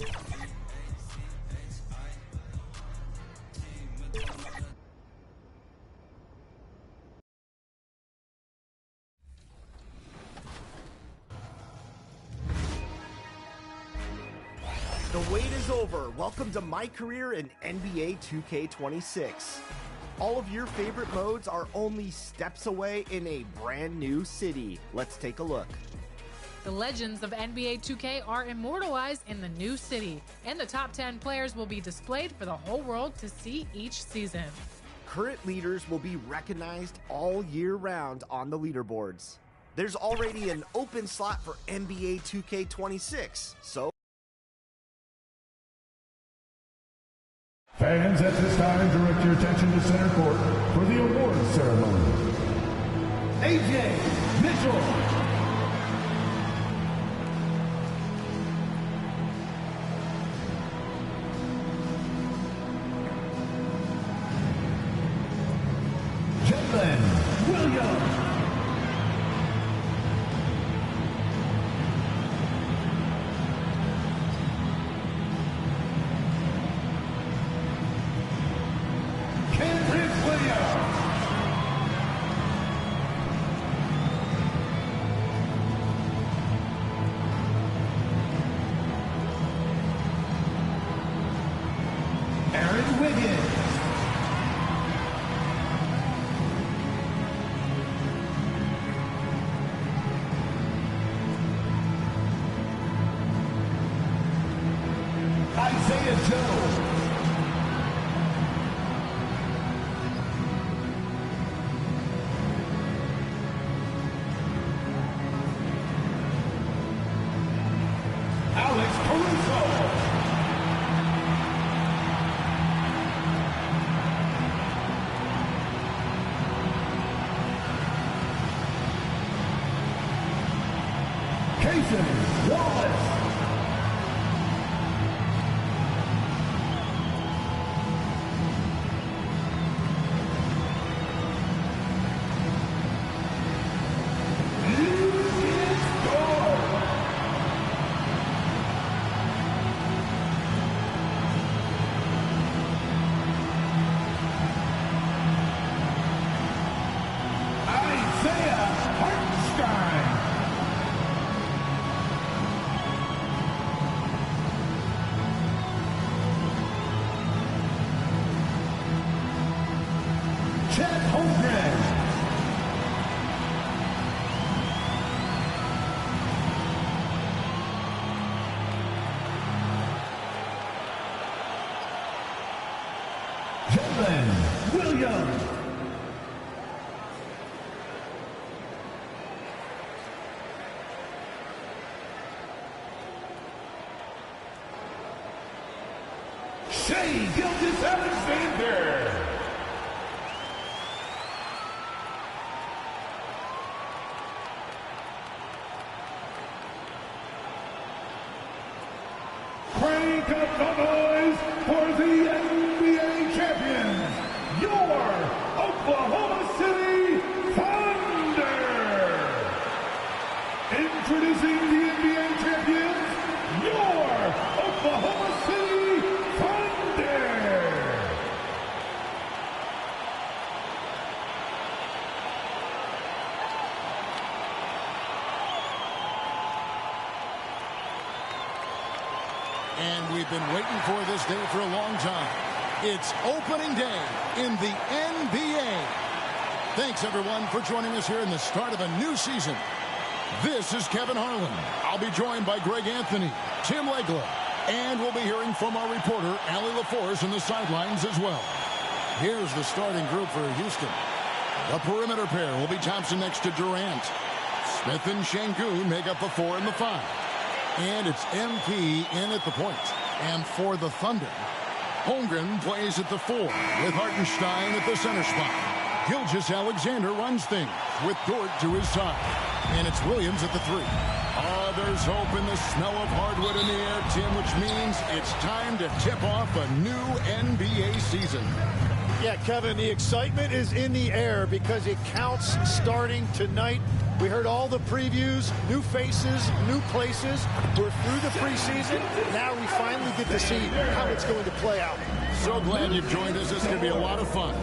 The wait is over. Welcome to my career in NBA 2K26. All of your favorite modes are only steps away in a brand new city. Let's take a look. The legends of NBA 2K are immortalized in the new city, and the top 10 players will be displayed for the whole world to see each season. Current leaders will be recognized all year round on the leaderboards. There's already an open slot for NBA 2K26, so fans, at this time, direct your attention to center court for the awards ceremony. A.J. Mitchell. Jalen Williams. Jalen Williams. Shea Gilgeous-Alexander. Crank up the noise for the NBA champions, your Oklahoma City Thunder. Introducing the NBA champions, your Oklahoma City Thunder. And we've been waiting for this day for a long time. It's opening day in the NBA. Thanks, everyone, for joining us here in the start of a new season. This is Kevin Harlan. I'll be joined by Greg Anthony, Tim Legler, and we'll be hearing from our reporter, Allie LaForce, in the sidelines as well. Here's the starting group for Houston. The perimeter pair will be Thompson next to Durant. Smith and Şengün make up the 4 and the 5. And it's MP in at the point. And for the Thunder, Holmgren plays at the 4 with Hartenstein at the center spot. Gilgeous-Alexander runs things with Dort to his side. And it's Williams at the 3. There's hope in the smell of hardwood in the air, Tim, which means it's time to tip off a new NBA season. Yeah, Kevin, the excitement is in the air because it counts starting tonight. We heard all the previews, new faces, new places. We're through the preseason. Now we finally get to see how it's going to play out. So glad you've joined us. It's going to be a lot of fun.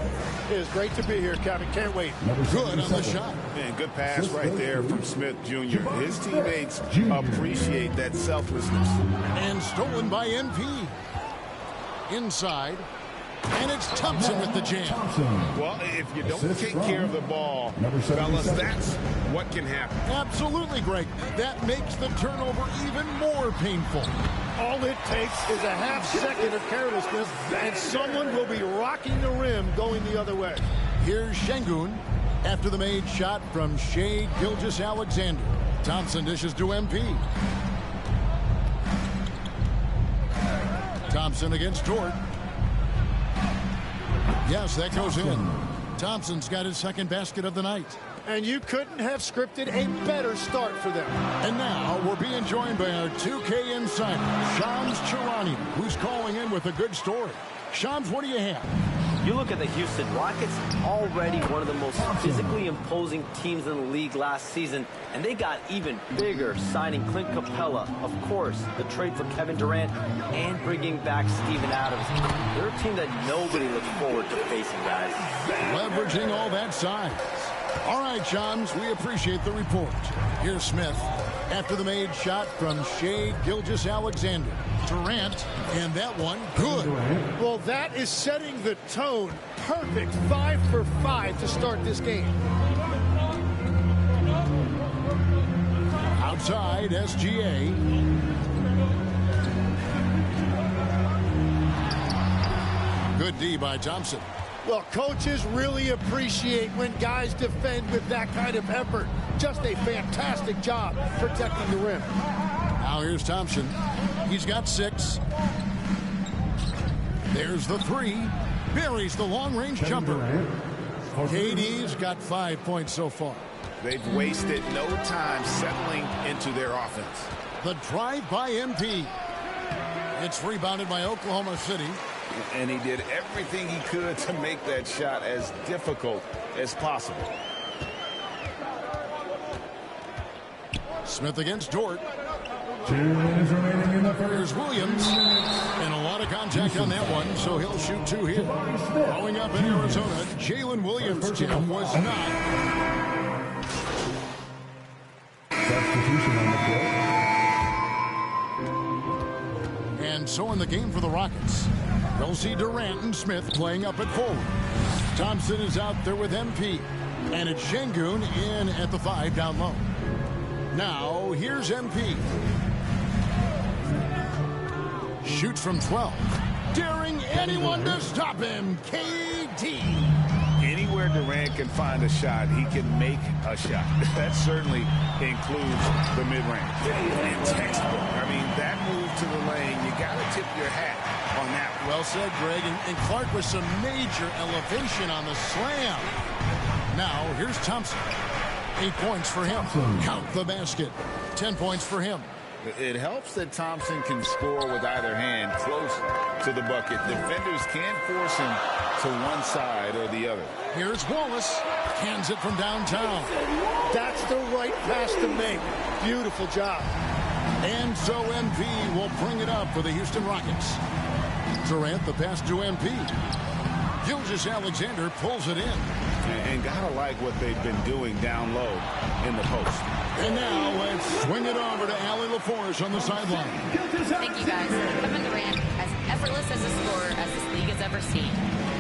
It is great to be here, Kevin. Can't wait. Good on the shot. Man, good pass right there from Smith Jr. His teammates appreciate that selflessness. And stolen by NP. Inside. And it's Thompson with the jam. Well, if you don't take care of the ball, fellas, that's what can happen. Absolutely, Greg. That makes the turnover even more painful. All it takes is a half second of carelessness, and someone will be rocking the rim going the other way. Here's Şengün after the made shot from Shai Gilgeous-Alexander. Thompson dishes to MP. Thompson against Dort. Yes, that goes in. Thompson's got his second basket of the night. And you couldn't have scripted a better start for them. And now we're being joined by our 2K insider, Shams Charania, who's calling in with a good story. Shams, what do you have? You look at the Houston Rockets, already one of the most physically imposing teams in the league last season, and they got even bigger, signing Clint Capella, of course, the trade for Kevin Durant, and bringing back Steven Adams. They're a team that nobody looks forward to facing, guys. Leveraging all that size. All right, Shams, we appreciate the report. Here's Smith after the made shot from Shai Gilgeous-Alexander. Durant, and that one good. Well, that is setting the tone. Perfect 5 for 5 to start this game. Outside, SGA. Good D by Thompson. Well, coaches really appreciate when guys defend with that kind of effort. Just a fantastic job protecting the rim. Now here's Thompson. He's got 6. There's the 3. Buries the long-range jumper. KD's got 5 points so far. They've wasted no time settling into their offense. The drive by MP. It's rebounded by Oklahoma City. And he did everything he could to make that shot as difficult as possible. Smith against Dort. 2 minutes remaining in the first. Here's Williams. And a lot of contact on that one, so he'll shoot 2 here. Growing up in Arizona, Jalen Williams' jam was not. Substitution on the court. And so in the game for the Rockets, they'll see Durant and Smith playing up at forward. Thompson is out there with MP. And it's Şengün in at the 5 down low. Now, here's MP. Shoots from 12. Daring anyone to stop him. KD. Anywhere Durant can find a shot, he can make a shot. That certainly includes the mid-range. And textbook. I mean, that move to the lane, you got to tip your hat on that. Well said, Greg. And Clark with some major elevation on the slam. Now, here's Thompson. 8 points for him. Count the basket. 10 points for him. It helps that Thompson can score with either hand close to the bucket. Defenders can't force him to one side or the other. Here's Wallace. Hands it from downtown. That's the right pass to make. Beautiful job. And so MP will bring it up for the Houston Rockets. Durant the pass to MP. Gilgeous-Alexander pulls it in. And gotta like what they've been doing down low in the post. And now let's swing it over to Allie LaForce on the sideline. Thank you, guys. Kevin Durant, as effortless as a scorer as this league has ever seen.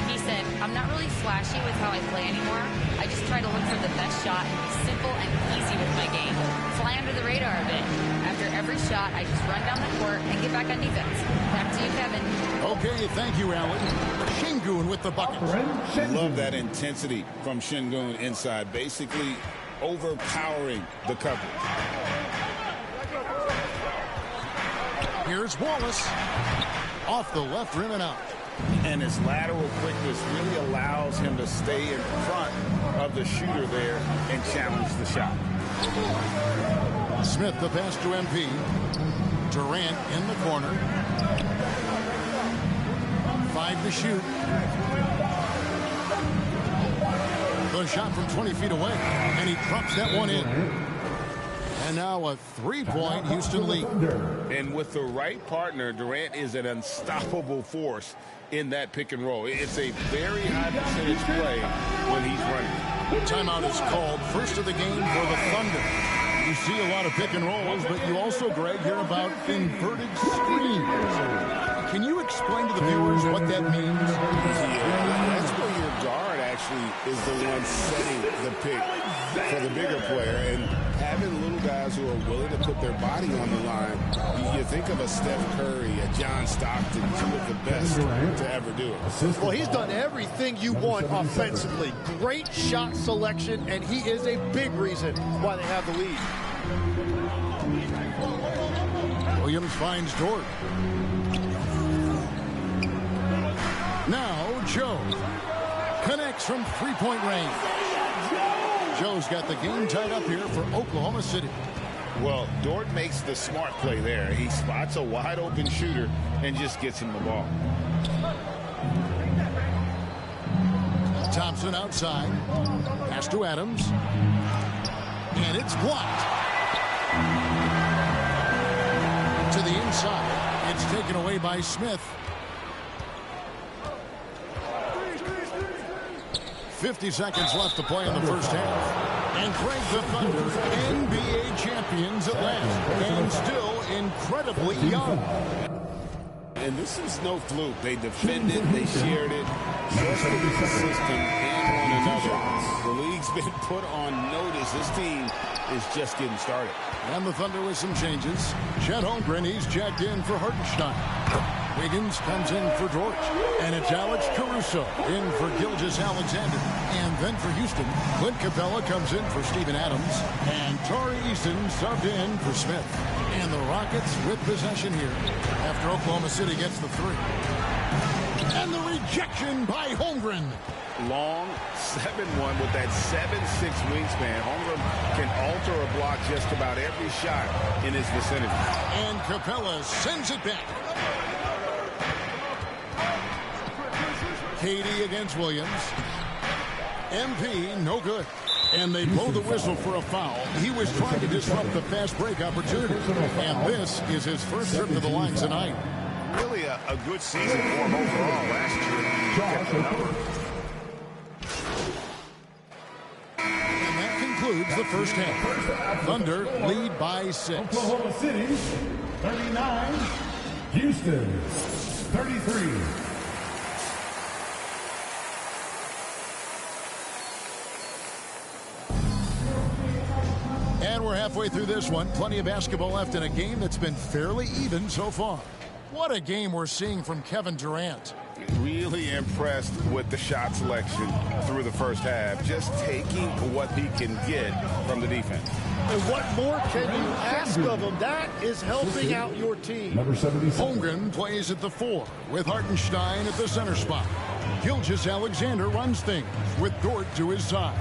He said, I'm not really flashy with how I play anymore. I just try to look for the best shot and be simple and easy with my game. Fly under the radar a bit. After every shot, I just run down the court and get back on defense. Back to you, Kevin. Okay, thank you, Allie. Şengün with the bucket. Love that intensity from Şengün inside, basically overpowering the coverage. Here's Wallace. Off the left rim and out. And his lateral quickness really allows him to stay in front of the shooter there and challenge the shot. Smith the pass to MP. Durant in the corner. 5 to shoot. a shot from 20 feet away, and he drops that one in. And now a three-point Houston lead. And with the right partner, Durant is an unstoppable force in that pick and roll. It's a very high percentage play when he's running. Timeout is called. First of the game for the Thunder. You see a lot of pick and rolls, but you also, Greg, hear about inverted screens. Can you explain to the viewers what that means? Yeah, that's where your guard actually is the one setting the pick for the bigger player, and having little guys who are willing to put their body on the line. You think of a Steph Curry, a John Stockton, two of the best to ever do it. Well, he's done everything you want offensively. Great shot selection, and he is a big reason why they have the lead. Williams finds Dort. Now Joe connects from three-point range. Joe's got the game tied up here for Oklahoma City. Well, Dort makes the smart play there. He spots a wide-open shooter and just gets him the ball. Thompson outside. Pass to Adams. And it's blocked. To the inside. It's taken away by Smith. 50 seconds left to play in the first half. And Greg, the Thunder, NBA champions at last, and still incredibly young. And this is no fluke. They defended, they shared it, trusted the system and one another. The league's been put on notice. This team is just getting started. And the Thunder with some changes. Chet Holmgren, he's checked in for Hartenstein. Wiggins comes in for George. And it's Alex Caruso in for Gilgeous-Alexander. And then for Houston, Clint Capella comes in for Steven Adams. And Tari Eason subbed in for Smith. And the Rockets with possession here after Oklahoma City gets the three. And the rejection by Holmgren. Long 7-1 with that 7'6" wingspan. Holmgren can alter a block just about every shot in his vicinity. And Capella sends it back. Katie against Williams. MP, no good. And they blow the whistle for a foul. He was trying to disrupt the fast break opportunity. And this is his first trip to the line tonight. Really a good season for him overall last year. And that concludes the first half. Thunder lead by 6. Oklahoma City, 39. Houston, 33. And we're halfway through this one. Plenty of basketball left in a game that's been fairly even so far. What a game we're seeing from Kevin Durant. Really impressed with the shot selection through the first half. Just taking what he can get from the defense. And what more can you ask of him? That is helping out your team. Number 76. Holmgren plays at the 4 with Hartenstein at the center spot. Gilgeous-Alexander runs things with Dort to his side.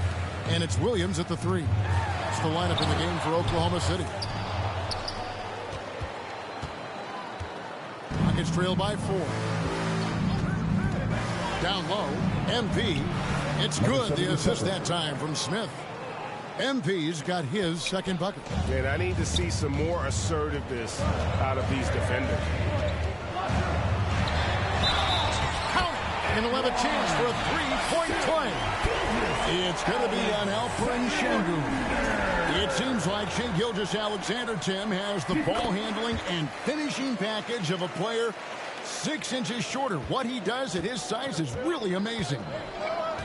And it's Williams at the 3. That's the lineup in the game for Oklahoma City. Rockets trail by 4. Down low, MP. It's good. The assist that time from Smith. MP's got his second bucket. And I need to see some more assertiveness out of these defenders. Count it. And he'll have a chance for a three-point play. It's going to be on Alperen Sengun. It seems like Shai Gilgeous-Alexander, Tim, has the ball handling and finishing package of a player 6 inches shorter. What he does at his size is really amazing.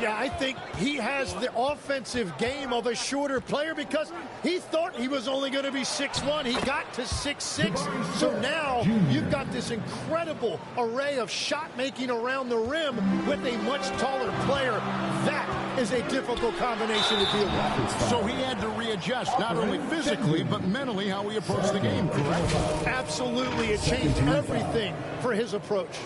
Yeah, I think he has the offensive game of a shorter player because he thought he was only going to be 6'1". He got to 6'6". So now you've got this incredible array of shot making around the rim with a much taller player. That is a difficult combination to deal with. So he had to readjust not only physically but mentally how he approached the game, correct? Absolutely. It changed everything for his approach.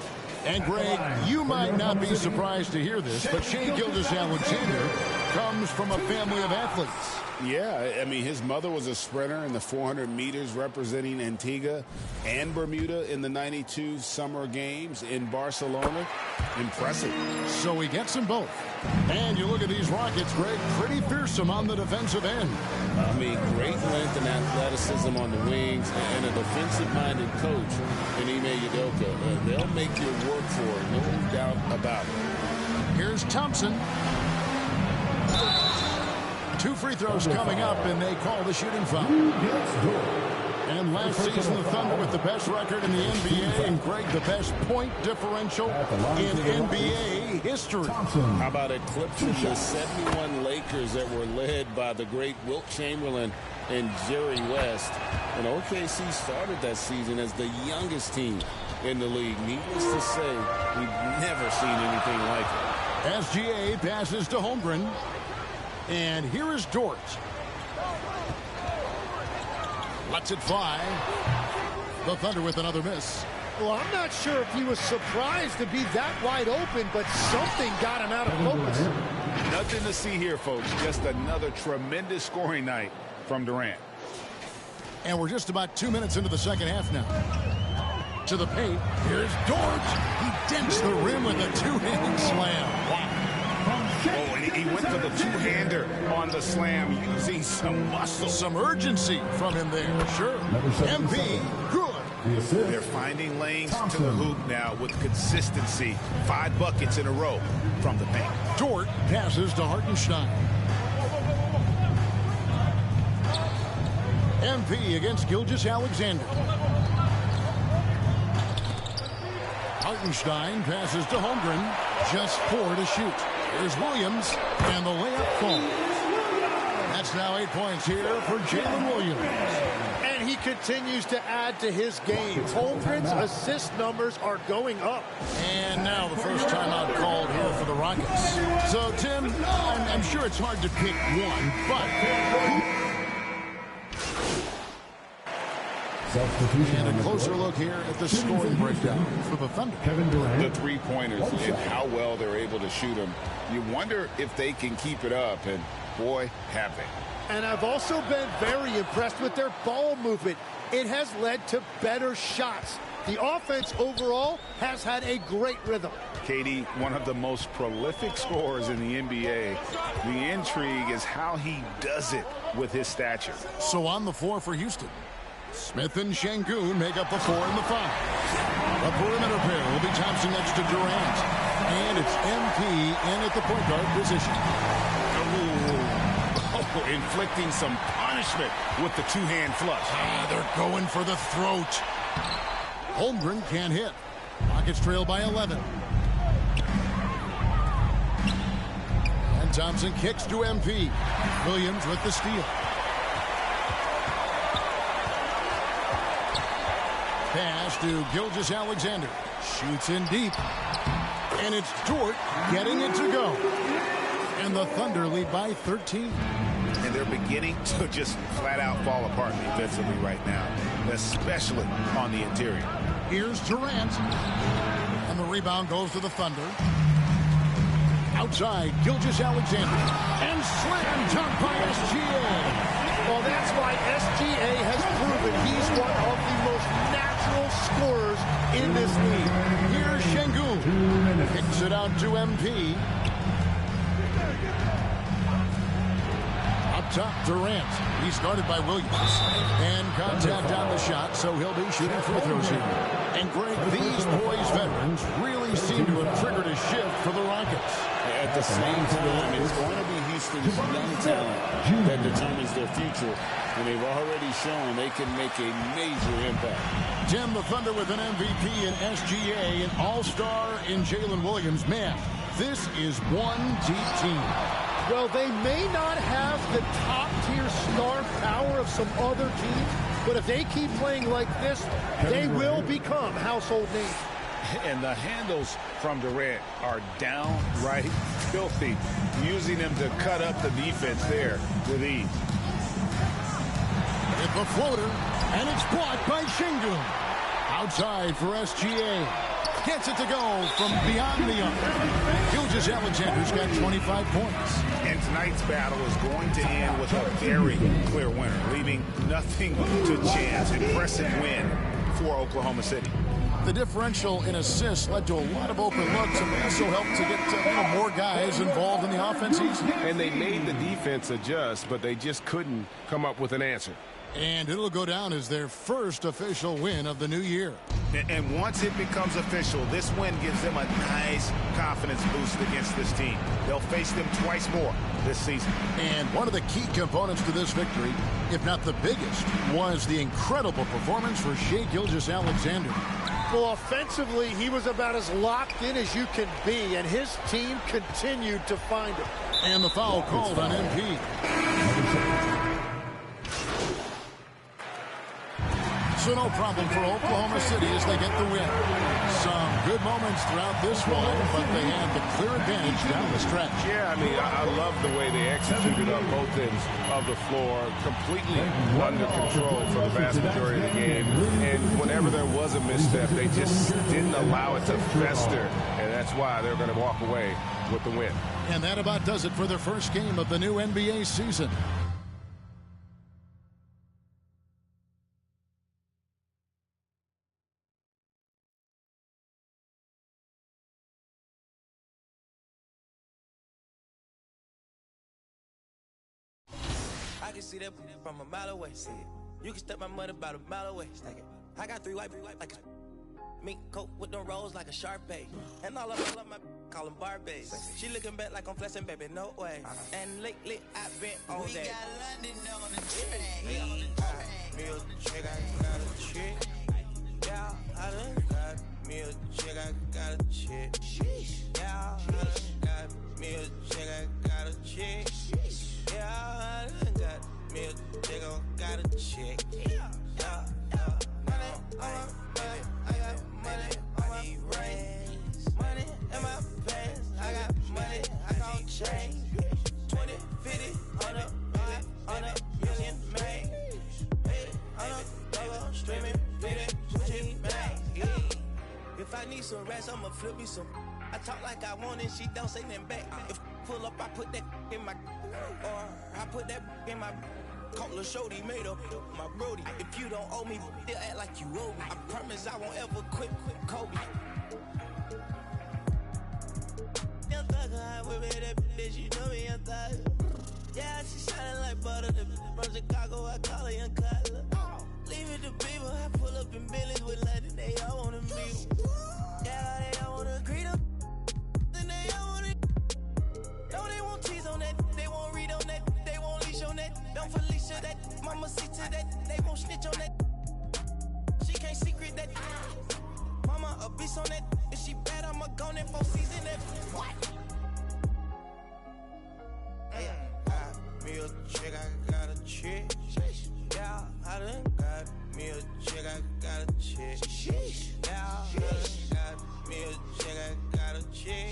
And Greg, you might not be surprised to hear this, but Shai Gilgeous-Alexander comes from a family of athletes. Yeah, I mean, his mother was a sprinter in the 400 meters representing Antigua and Bermuda in the 92 Summer Games in Barcelona. Impressive. So he gets them both. And you look at these Rockets, Greg, pretty fearsome on the defensive end. I mean, great length and athleticism on the wings and a defensive-minded coach in Ime Udoka. They'll make you work for it, no doubt about it. Here's Thompson. 2 free throws coming up, and they call the shooting foul. And last season, the Thunder with the best record in the NBA, and Greg, the best point differential in NBA history. How about eclipsing the 71 Lakers that were led by the great Wilt Chamberlain and Jerry West? And OKC started that season as the youngest team in the league. Needless to say, we've never seen anything like it. SGA passes to Holmgren. And here is Dort. Lets it fly. The Thunder with another miss. Well, I'm not sure if he was surprised to be that wide open, but something got him out of focus. Nothing to see here, folks. Just another tremendous scoring night from Durant. And we're just about 2 minutes into the second half now. To the paint. Here's Dort. He dents the rim with a two-hand slam. Wow. Oh, and he went for the two-hander on the slam, using some muscle. Some urgency from him there. Sure. MP, good. They're finding lanes to the hoop now with consistency. 5 buckets in a row from the paint. Dort passes to Hartenstein. MP against Gilgeous-Alexander. Hartenstein passes to Holmgren. Just 4 to shoot. Here's Williams, and the layup falls. That's now 8 points here for Jalen Williams. And he continues to add to his game. Holmgren's assist numbers are going up. And now the first timeout called here for the Rockets. So, Tim, I'm sure it's hard to pick one, but... And a closer look here at the scoring breakdown for the Thunder. The three-pointers and how well they're able to shoot them. You wonder if they can keep it up, and boy, have they. And I've also been very impressed with their ball movement. It has led to better shots. The offense overall has had a great rhythm. Katie, one of the most prolific scorers in the NBA. The intrigue is how he does it with his stature. So on the floor for Houston, Smith and Şengün make up the 4 and the 5. The perimeter pair will be Thompson next to Durant. And it's MP in at the point guard position. Oh, inflicting some punishment with the two-hand flush. They're going for the throat. Holmgren can't hit. Rockets trail by 11. And Thompson kicks to MP. Williams with the steal. Pass to Gilgeous-Alexander. Shoots in deep. And it's Dort getting it to go. And the Thunder lead by 13. And they're beginning to just flat out fall apart defensively right now, especially on the interior. Here's Durant. And the rebound goes to the Thunder. Outside, Gilgeous-Alexander. And slam dunk by SGA. Well, that's why SGA has proven he's one of the most natural scorers in this league. Here's Şengün. Kicks it out to MP. Up top, Durant. He's guarded by Williams. And contact on the shot, so he'll be shooting free throws here. And Greg, these boys veterans really seem to have triggered a shift for the Rockets. At the same time, it's going to be Houston's young talent that determines their future. And they've already shown they can make a major impact. Tim, the Thunder with an MVP in SGA, an all-star in Jalen Williams. Man, this is one deep team. Well, they may not have the top-tier star power of some other teams, but if they keep playing like this, they will become household names. And the handles from Durant are downright filthy, using them to cut up the defense there with ease. It's a floater, and it's blocked by Şengün. Outside for SGA. Gets it to go from beyond the arc. Gilgeous-Alexander's got 25 points. And tonight's battle is going to end with a very clear winner, leaving nothing to chance. Impressive win for Oklahoma City. The differential in assists led to a lot of open looks and also helped to get more guys involved in the offense easy. And they made the defense adjust, but they just couldn't come up with an answer. And it'll go down as their first official win of the new year. And once it becomes official, this win gives them a nice confidence boost against this team. They'll face them twice more this season. And one of the key components to this victory, if not the biggest, was the incredible performance for Shai Gilgeous-Alexander. Well, offensively, he was about as locked in as you can be, and his team continued to find it. And the foul called on MP. So no problem for Oklahoma City as they get the win. Some good moments throughout this one, but they had the clear advantage down the stretch. Yeah, I mean, I love the way they executed on both ends of the floor, completely under control for the vast majority of the game. And whenever there was a misstep, they just didn't allow it to fester. And that's why they're going to walk away with the win. And that about does it for the first game of the new NBA season. I can see that from a mile away. See it. You can step my money about a mile away. Stack it. I got 3 white like a mink coat with them rolls like a Sharpay. And all of my call them Barbies. She looking back like I'm flexing, baby, no way. And lately I've been on that. We got London on the track. Me a chick, I got a chick. Yeah, I done got me a chick, I got a chick. Yeah, I done got me a chick, I got a chick. Yeah, I done got me a chick, I got a chick. Yeah. Money on my back, I got money on my brain. Money in my pants, I got money, I gon' change. 20, 50, 100, 100 million made. 100 dollar streaming, beat it, back. If I need some rest, I'ma flip me some. I talk like I want it, she don't say nothing back. If pull up, I put that in my, or I put that in my. Call a shorty, made up my brody. If you don't owe me, they'll act like you owe me. I promise I won't ever quit Kobe. Young thugger, I whip it, that bitch, you know me, young thugger. Yeah, she shining like butter, the from Chicago, I call her young Cutler. Leave it to people, I pull up in Billy's with London, they all wanna meet them. Yeah, they all wanna greet them. Then they all wanna. No, they won't tease on that, they won't read on that, they won't leash on that. Don't Felicia that, mama see to that, they won't snitch on that. She can't secret that. Mama a beast on that, if she bad, I'ma go in 4 season that. What? Got me a chick, I got a chick. Yeah, I done got me a chick, I got a chick. Yeah, I done got me a chick, I got a chick.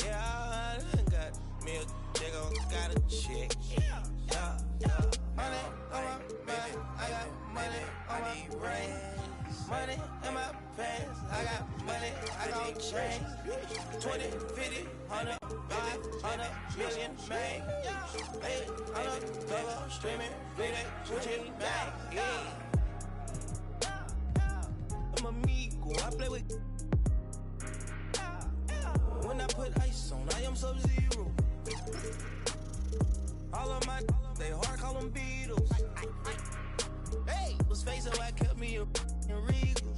Yeah, I done got me a chick, I got a chick. Yeah. Money on my back, I got money on my brain. Money in my pants, I got money, I gon' change. 20, 50, 100, 500 million made. 800 dollar streaming, beat it, switching back. I'm amigo, I play with. When I put ice on, I am Sub-Zero. All of my, they hard call them Beatles. Hey, was facing why I kept me a Regal.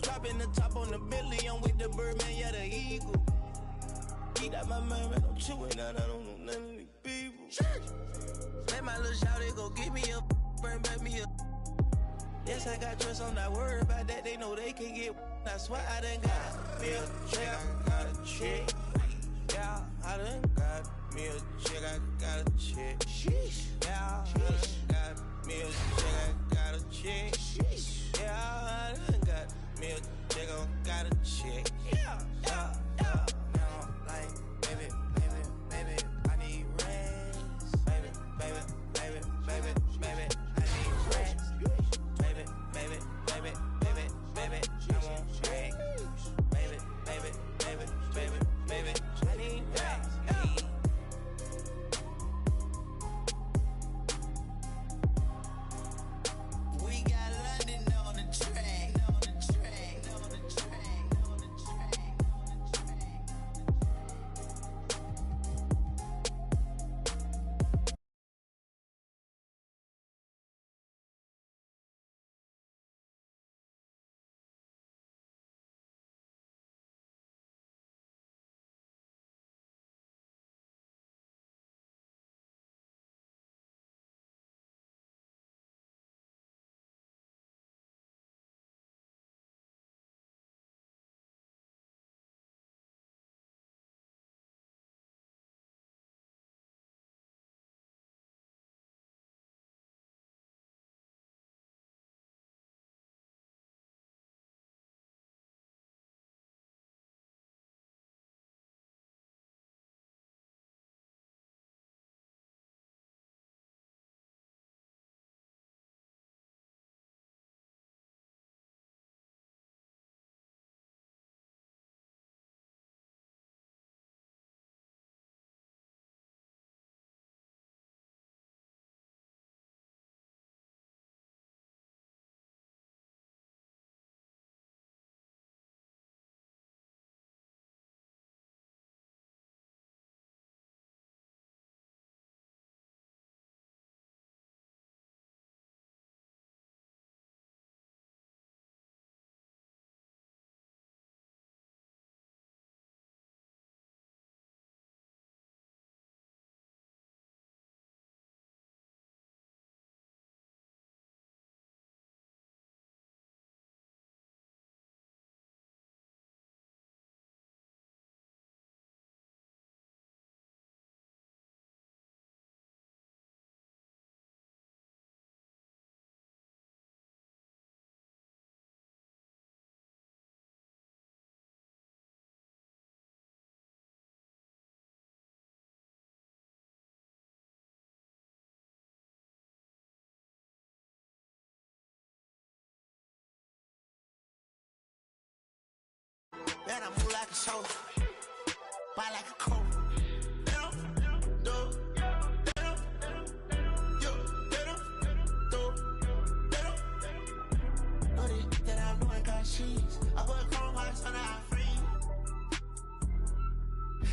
Dropping the top on the Bentley, I'm with the Birdman, yeah, the Eagle. Eat out my mind, man, I'm chewing out, I don't know none of these people. Let my little shawty go get me a, burn back me a. Yes, I got trust, I'm not worried about that, they know they can get. That's why I done got me a chick, I got a chick. Yeah, I done got me a chick, I got a chick. Yeah, I done got me a chick, I got a chick. Yeah, I done got me a chick, I got a chick. Yeah. Now, like, baby, I need rest. Baby, I need rest. Baby, I want rest. I move like a soldier. Buy like a coat. Sheets. I put chrome hearts on our free.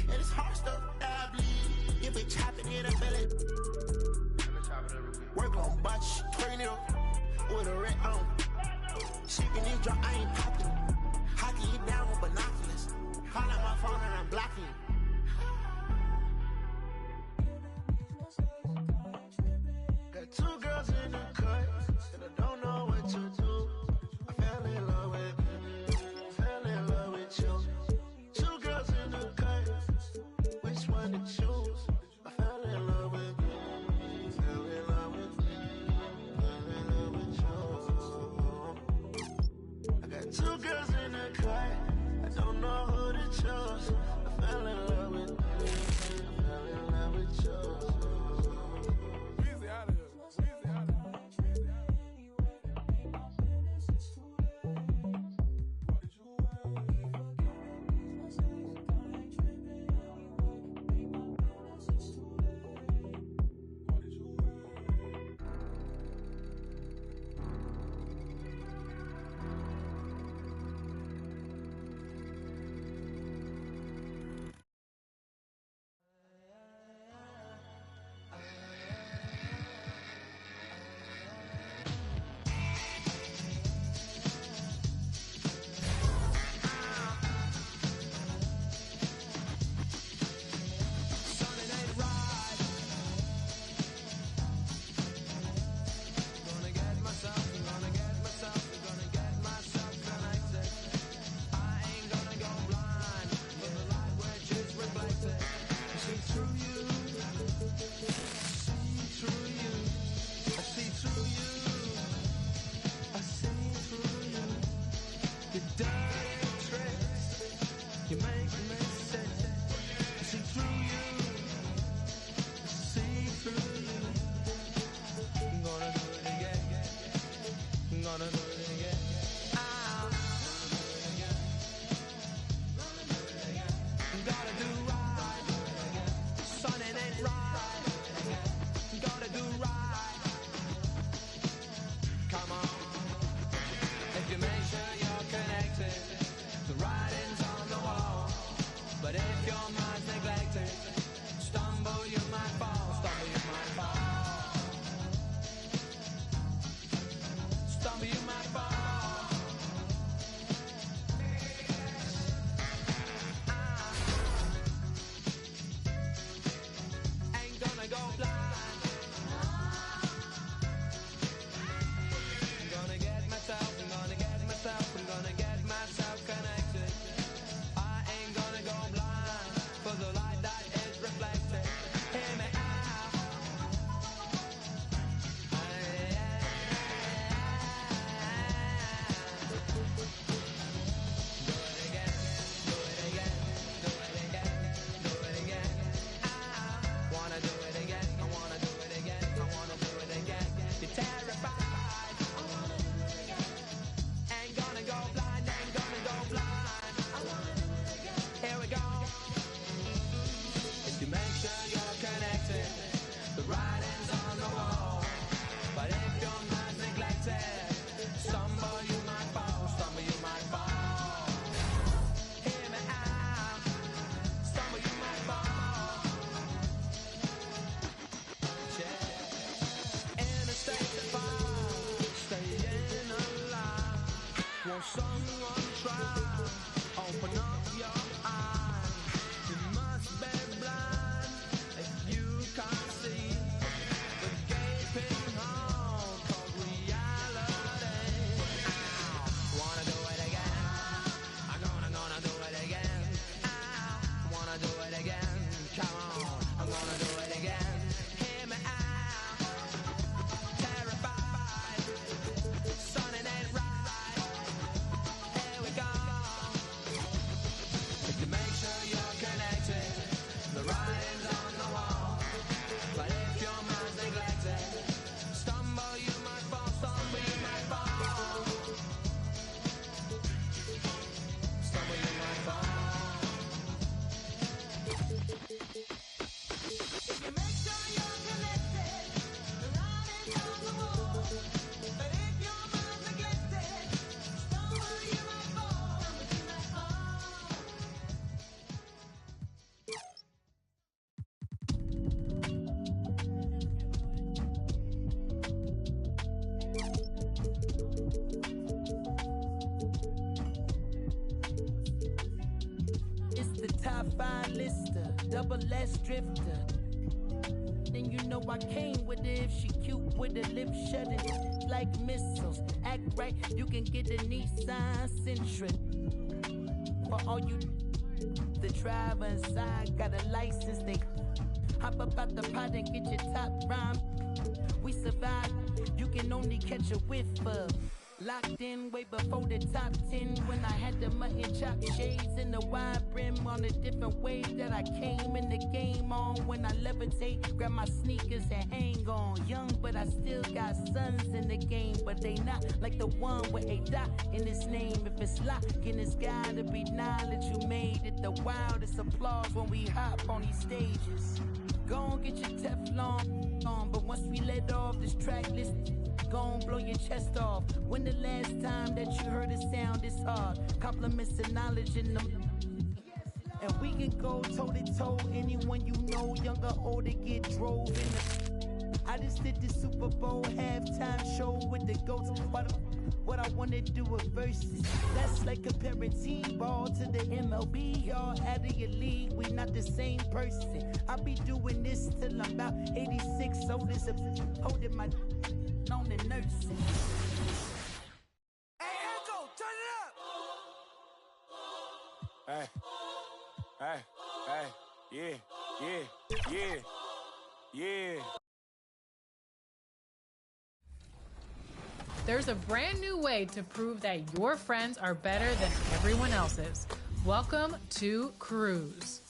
And it's hard stuff that I bleed. You be chopping it, I feel it. Work on butch, turn it up with a red on. She can need drop, I ain't popping. Hockey you down with binoculars. Call out my phone and I'm blocking you. Got two girls in the cut, and I don't know what to do. I fell in love with you. Two girls in the cut, which one to choose? I fell in love with you. Fell in love with you. Fell in love with you. I got two girls in the cut, I don't know who to choose. I fell in love with you. I fell in love with you. Easy out of here. top 5 lister, double S drifter. Then you know I came with it. If she cute with her lips shut and like missiles. Act right, you can get a Nissan Sentra. For all you, the driver inside got a license. They hop up out the pot and get your top rhyme. We survive, you can only catch a whiff of. Locked in way before the top 10 when I had the mutton chop shades and the wide brim on a different way that I came in the game on. When I levitate, grab my sneakers and hang on. Young, but I still got sons in the game, but they not like the one with a dot in his name. If it's locking, it's gotta be knowledge. You made it the wildest applause when we hop on these stages. Go on, get your Teflon on, but once we let off this track list, go on, blow your chest off. When the last time that you heard a sound this hard? Compliments and knowledge in them. And we can go toe-to-toe. Anyone you know, young or old, they get drove in the... I just did the Super Bowl halftime show with the GOATs. What I wanna do with verses. That's like comparing T-ball to the MLB. Y'all out of your league, we not the same person. I'll be doing this till I'm about 86. Old as a holding my on the nursing. Hey, Echo, turn it up! Yeah. There's a brand new way to prove that your friends are better than everyone else's. Welcome to Cruise.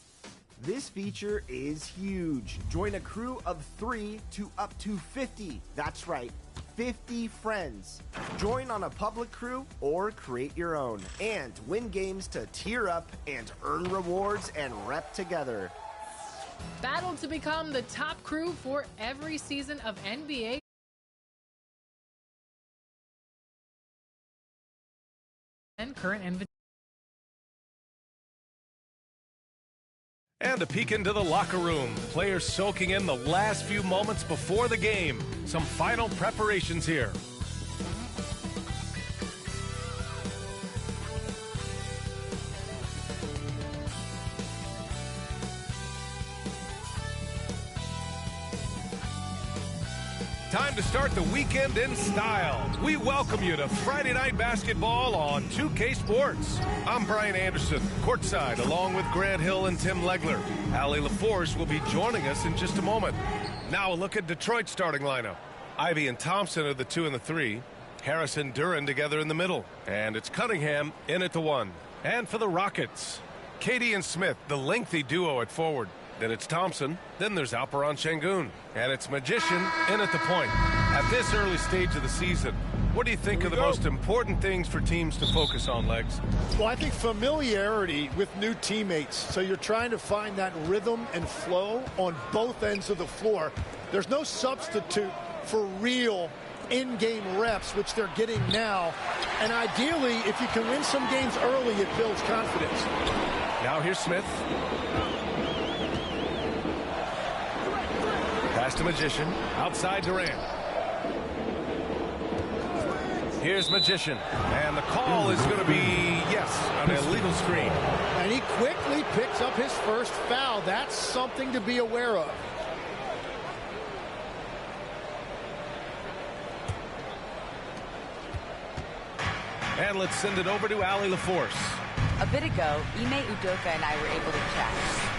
This feature is huge. Join a crew of 3 to up to 50. That's right, 50 friends. Join on a public crew or create your own and win games to tier up and earn rewards and rep together. Battle to become the top crew for every season of NBA and current invitation. And a peek into the locker room. Players soaking in the last few moments before the game. Some final preparations here. Time to start the weekend in style. We welcome you to Friday Night Basketball on 2K Sports. I'm Brian Anderson, courtside, along with Grant Hill and Tim Legler. Allie LaForce will be joining us in just a moment. Now a look at Detroit's starting lineup. Ivy and Thompson are the 2 and the 3. Harris and Duran together in the middle. And it's Cunningham in at the 1. And for the Rockets, Katie and Smith, the lengthy duo at forward. Then it's Thompson. Then there's Alperon Şengün. And it's Magician in at the point. At this early stage of the season, what do you think are the most important things for teams to focus on, Legs? Well, I think familiarity with new teammates. So you're trying to find that rhythm and flow on both ends of the floor. There's no substitute for real in-game reps, which they're getting now. And ideally, if you can win some games early, it builds confidence. Now here's Smith. Pass to Magician. Outside Durant. Here's Magician. And the call is going to be, yes, an illegal screen. And he quickly picks up his first foul. That's something to be aware of. And let's send it over to Allie LaForce. A bit ago, Ime Udoka and I were able to chat.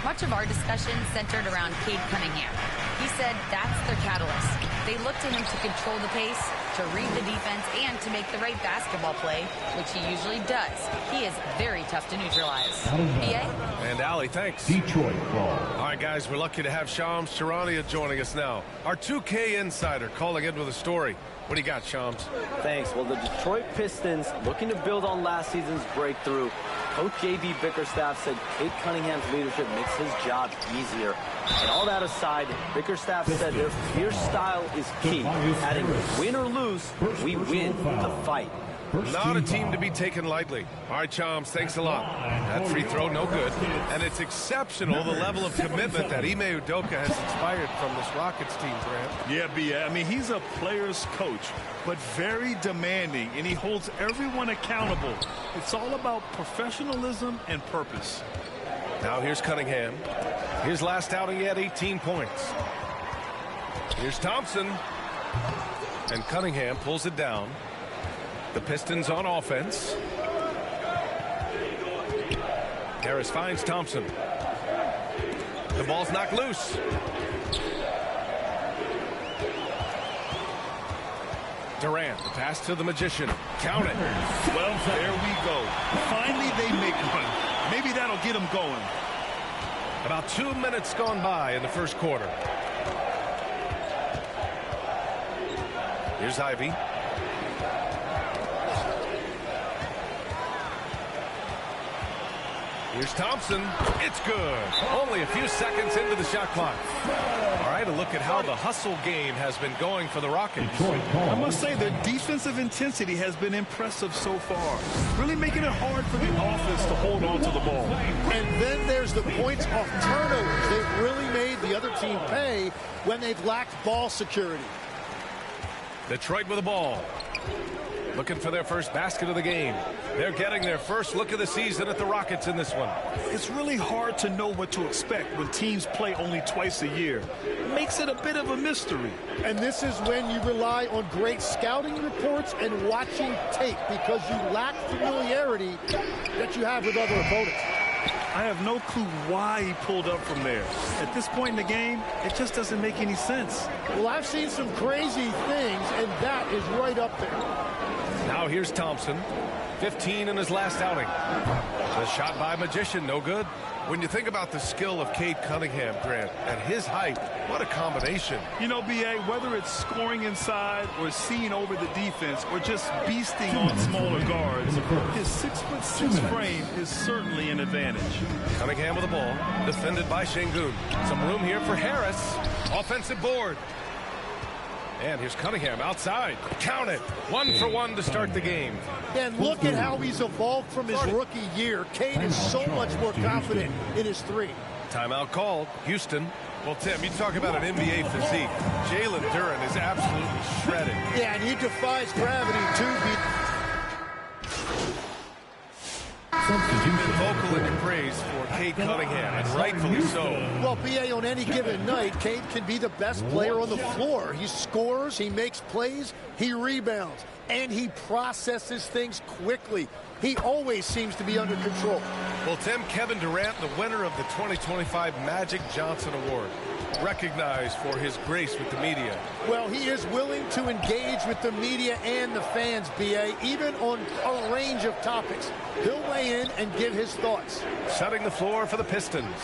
Much of our discussion centered around Cade Cunningham. He said that's their catalyst. They look to him to control the pace, to read the defense, and to make the right basketball play, which he usually does. He is very tough to neutralize. BA? And Allie, thanks. Detroit ball. All right, guys, we're lucky to have Shams Charania joining us now. Our 2K insider calling in with a story. What do you got, Shams? Thanks. Well, the Detroit Pistons looking to build on last season's breakthrough. Coach J.B. Bickerstaff said Cade Cunningham's leadership makes his job easier. And all that aside, Bickerstaff said their fierce style is key. Adding win or lose, we win the fight. Not a team to be taken lightly. All right, Chams, thanks a lot. That free throw, no good. And it's exceptional, the level of commitment that Ime Udoka has inspired from this Rockets team, Grant. Yeah, B.A. I mean, he's a player's coach, but very demanding, and he holds everyone accountable. It's all about professionalism and purpose. Now here's Cunningham. His last outing, he had 18 points. Here's Thompson. And Cunningham pulls it down. The Pistons on offense. Harris finds Thompson. The ball's knocked loose. Durant, the pass to the Magician. Count it. Well, there we go. Finally, they make one. Maybe that'll get them going. About 2 minutes gone by in the first quarter. Here's Ivy. Here's Thompson. It's good. Only a few seconds into the shot clock. All right, a look at how the hustle game has been going for the Rockets. I must say their defensive intensity has been impressive so far. Really making it hard for the offense to hold on to the ball. And then there's the points off turnovers. They've really made the other team pay when they've lacked ball security. Detroit with the ball. Looking for their first basket of the game. They're getting their first look of the season at the Rockets in this one. It's really hard to know what to expect when teams play only twice a year. It makes it a bit of a mystery. And this is when you rely on great scouting reports and watching tape because you lack familiarity that you have with other opponents. I have no clue why he pulled up from there. At this point in the game, it just doesn't make any sense. Well, I've seen some crazy things, and that is right up there. Now here's Thompson. 15 in his last outing. The shot by Magician, no good. When you think about the skill of Cade Cunningham, Grant, at his height, what a combination. You know, B.A., whether it's scoring inside or seeing over the defense or just beasting on smaller guards, his 6'6" frame is certainly an advantage. Cunningham with the ball, defended by Şengün. Some room here for Harris. Offensive board. And here's Cunningham outside. Count it. 1 for 1 to start the game. And look at how he's evolved from his rookie year. Cade is so much more confident in his three. Timeout called. Houston. Well, Tim, you talk about an NBA physique. Jalen Duren is absolutely shredded. Yeah, and he defies gravity, too. You've been vocal in your praise for Cade Cunningham, and rightfully so. Well, B.A., on any given night, Cade can be the best player on the floor. He scores, he makes plays, he rebounds, and he processes things quickly. He always seems to be under control. Well, Tim, Kevin Durant, the winner of the 2025 Magic Johnson Award, recognized for his grace with the media. Well, he is willing to engage with the media and the fans, B.A., even on a range of topics. He'll weigh in and give his thoughts. Setting the floor for the Pistons.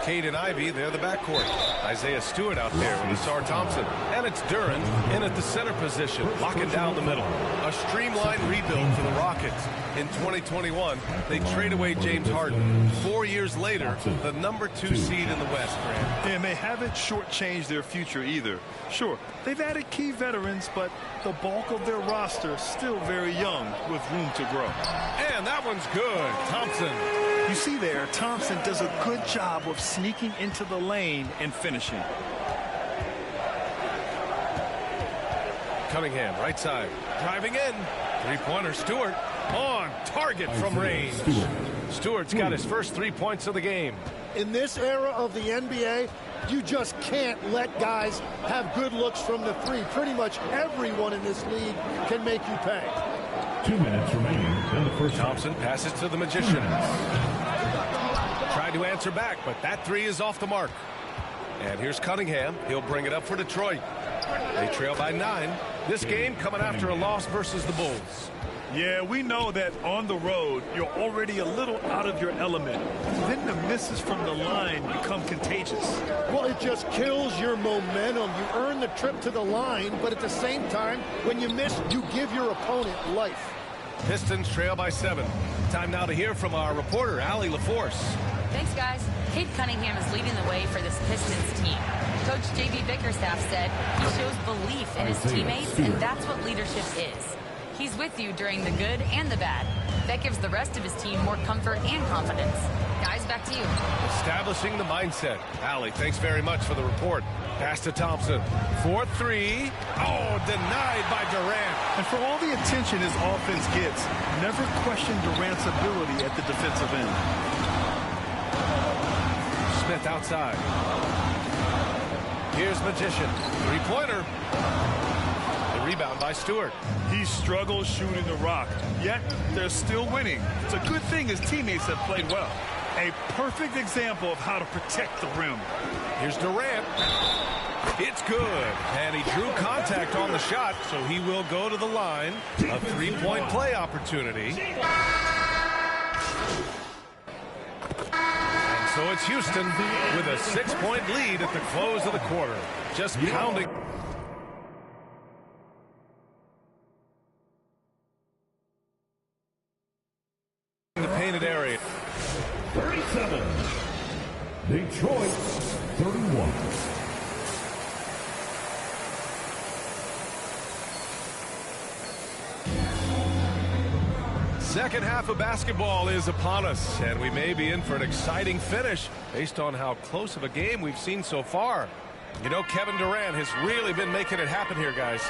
Cade and Ivy, they're the backcourt. Isaiah Stewart out there with Ausar Thompson. And it's Duren in at the center position, locking down the middle. A streamlined rebuild for the Rockets. In 2021, they trade away James Harden. 4 years later, the #2 seed in the West, Grant. And they haven't shortchanged their future either. Sure, they've added key veterans, but the bulk of their roster still very young with room to grow. And that one's good. Thompson. You see there, Thompson does a good job of sneaking into the lane and finishing. Cunningham, right side. Driving in. Three-pointer, Stewart. On target from range. Stewart's got his first 3 points of the game. In this era of the NBA, you just can't let guys have good looks from the three. Pretty much everyone in this league can make you pay. 2 minutes remaining in the first. Thompson passes to the Magician. Tried to answer back, but that three is off the mark. And here's Cunningham. He'll bring it up for Detroit. They trail by 9. This game coming after a loss versus the Bulls. Yeah, we know that on the road, you're already a little out of your element. Then the misses from the line become contagious. Well, it just kills your momentum. You earn the trip to the line, but at the same time, when you miss, you give your opponent life. Pistons trail by 7. Time now to hear from our reporter, Allie LaForce. Thanks, guys. Cade Cunningham is leading the way for this Pistons team. Coach J.B. Bickerstaff said he shows belief in his teammates, and that's what leadership is. He's with you during the good and the bad. That gives the rest of his team more comfort and confidence. Guys, back to you. Establishing the mindset. Allie, thanks very much for the report. Pass to Thompson. 4-3. Oh, denied by Durant. And for all the attention his offense gets, never question Durant's ability at the defensive end. Smith outside. Here's Magician. Three-pointer. The rebound by Stewart. He struggles shooting the rock, yet they're still winning. It's a good thing his teammates have played well. A perfect example of how to protect the rim. Here's Durant. It's good. And he drew contact on the shot, so he will go to the line. A three-point play opportunity. And so it's Houston with a 6-point lead at the close of the quarter. Just pounding. The painted area. 37. Detroit 31. Second half of basketball is upon us, and we may be in for an exciting finish based on how close of a game we've seen so far. You know, Kevin Durant has really been making it happen here, guys.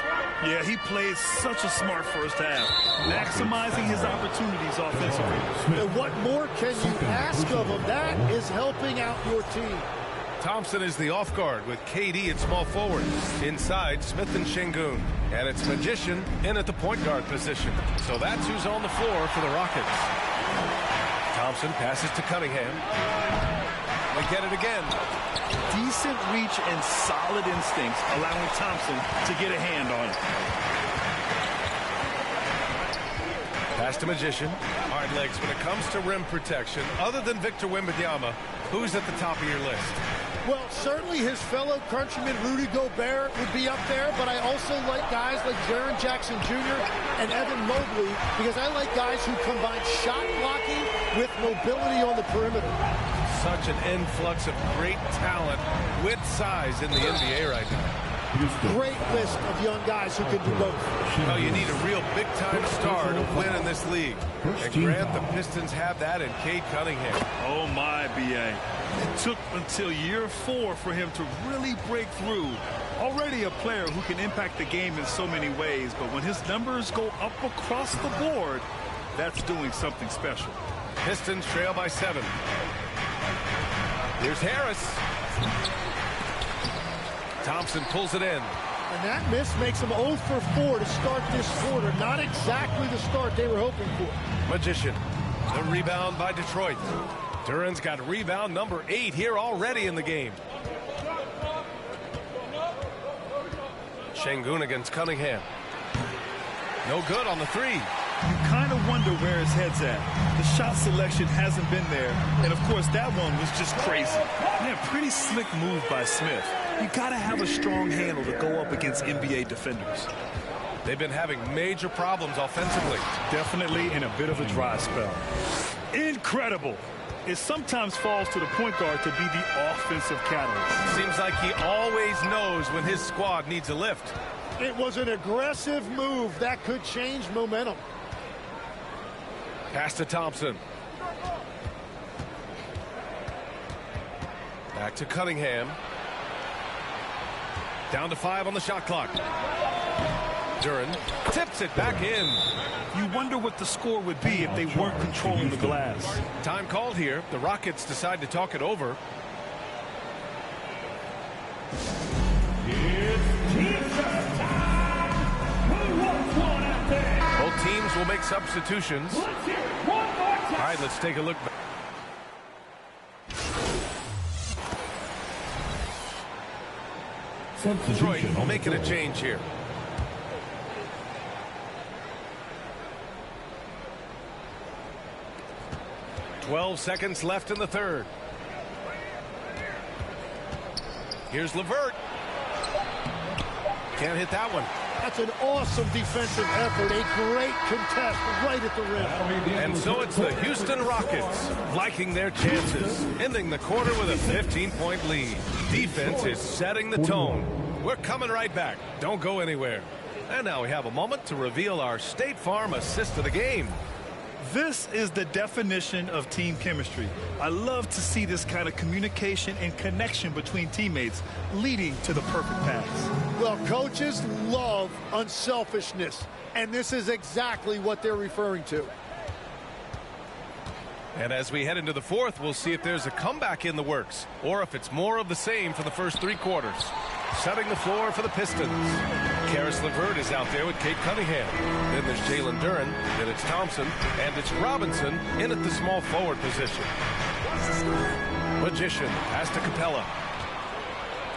Yeah, he played such a smart first half, maximizing his opportunities offensively. And what more can you ask of him? That is helping out your team. Thompson is the off guard with KD at small forward. Inside, Smith and Şengün. And it's Magician in at the point guard position. So that's who's on the floor for the Rockets. Thompson passes to Cunningham. They get it again. Decent reach and solid instincts, allowing Thompson to get a hand on it. Pass to Magician. Hard legs when it comes to rim protection. Other than Victor Wembanyama, who's at the top of your list? Well, certainly his fellow countryman Rudy Gobert would be up there, but I also like guys like Jaren Jackson Jr. and Evan Mobley because I like guys who combine shot blocking with mobility on the perimeter. Such an influx of great talent with size in the NBA right now. Great list of young guys who can do both. Well, you need a real big-time star to win in this league. And Grant, the Pistons have that in Cade Cunningham. Oh, my, B.A. It took until year 4 for him to really break through. Already a player who can impact the game in so many ways, but when his numbers go up across the board, that's doing something special. Pistons trail by 7. Here's Harris. Thompson pulls it in. And that miss makes them 0 for 4 to start this quarter. Not exactly the start they were hoping for. Magician. The rebound by Detroit. Duran's got rebound number 8 here already in the game. Şengün against Cunningham. No good on the 3. You kind of wonder where his head's at. The shot selection hasn't been there. And, of course, that one was just crazy. Man, pretty slick move by Smith. You got to have a strong handle to go up against NBA defenders. They've been having major problems offensively. Definitely in a bit of a dry spell. Incredible. It sometimes falls to the point guard to be the offensive catalyst. Seems like he always knows when his squad needs a lift. It was an aggressive move that could change momentum. Pass to Thompson. Back to Cunningham. Down to 5 on the shot clock. Duran tips it back in. You wonder what the score would be if they weren't controlling the glass. Time called here. The Rockets decide to talk it over. Both teams will make substitutions. All right, let's take a look. Detroit making a change here. Twelve seconds left in the third. Here's LeVert. Can't hit that one. That's an awesome defensive effort. A great contest right at the rim. And so it's the Houston Rockets liking their chances, ending the quarter with a 15-point lead. Defense is setting the tone. We're coming right back. Don't go anywhere. And now we have a moment to reveal our State Farm assist of the game. This is the definition of team chemistry. I love to see this kind of communication and connection between teammates leading to the perfect pass. Well, coaches love unselfishness, and this is exactly what they're referring to. And as we head into the fourth, we'll see if there's a comeback in the works or if it's more of the same for the first 3 quarters. Setting the floor for the Pistons. Caris LeVert is out there with Kate Cunningham. Then there's Jalen Duren, then it's Thompson, and it's Robinson in at the small forward position. Magician pass to Capella.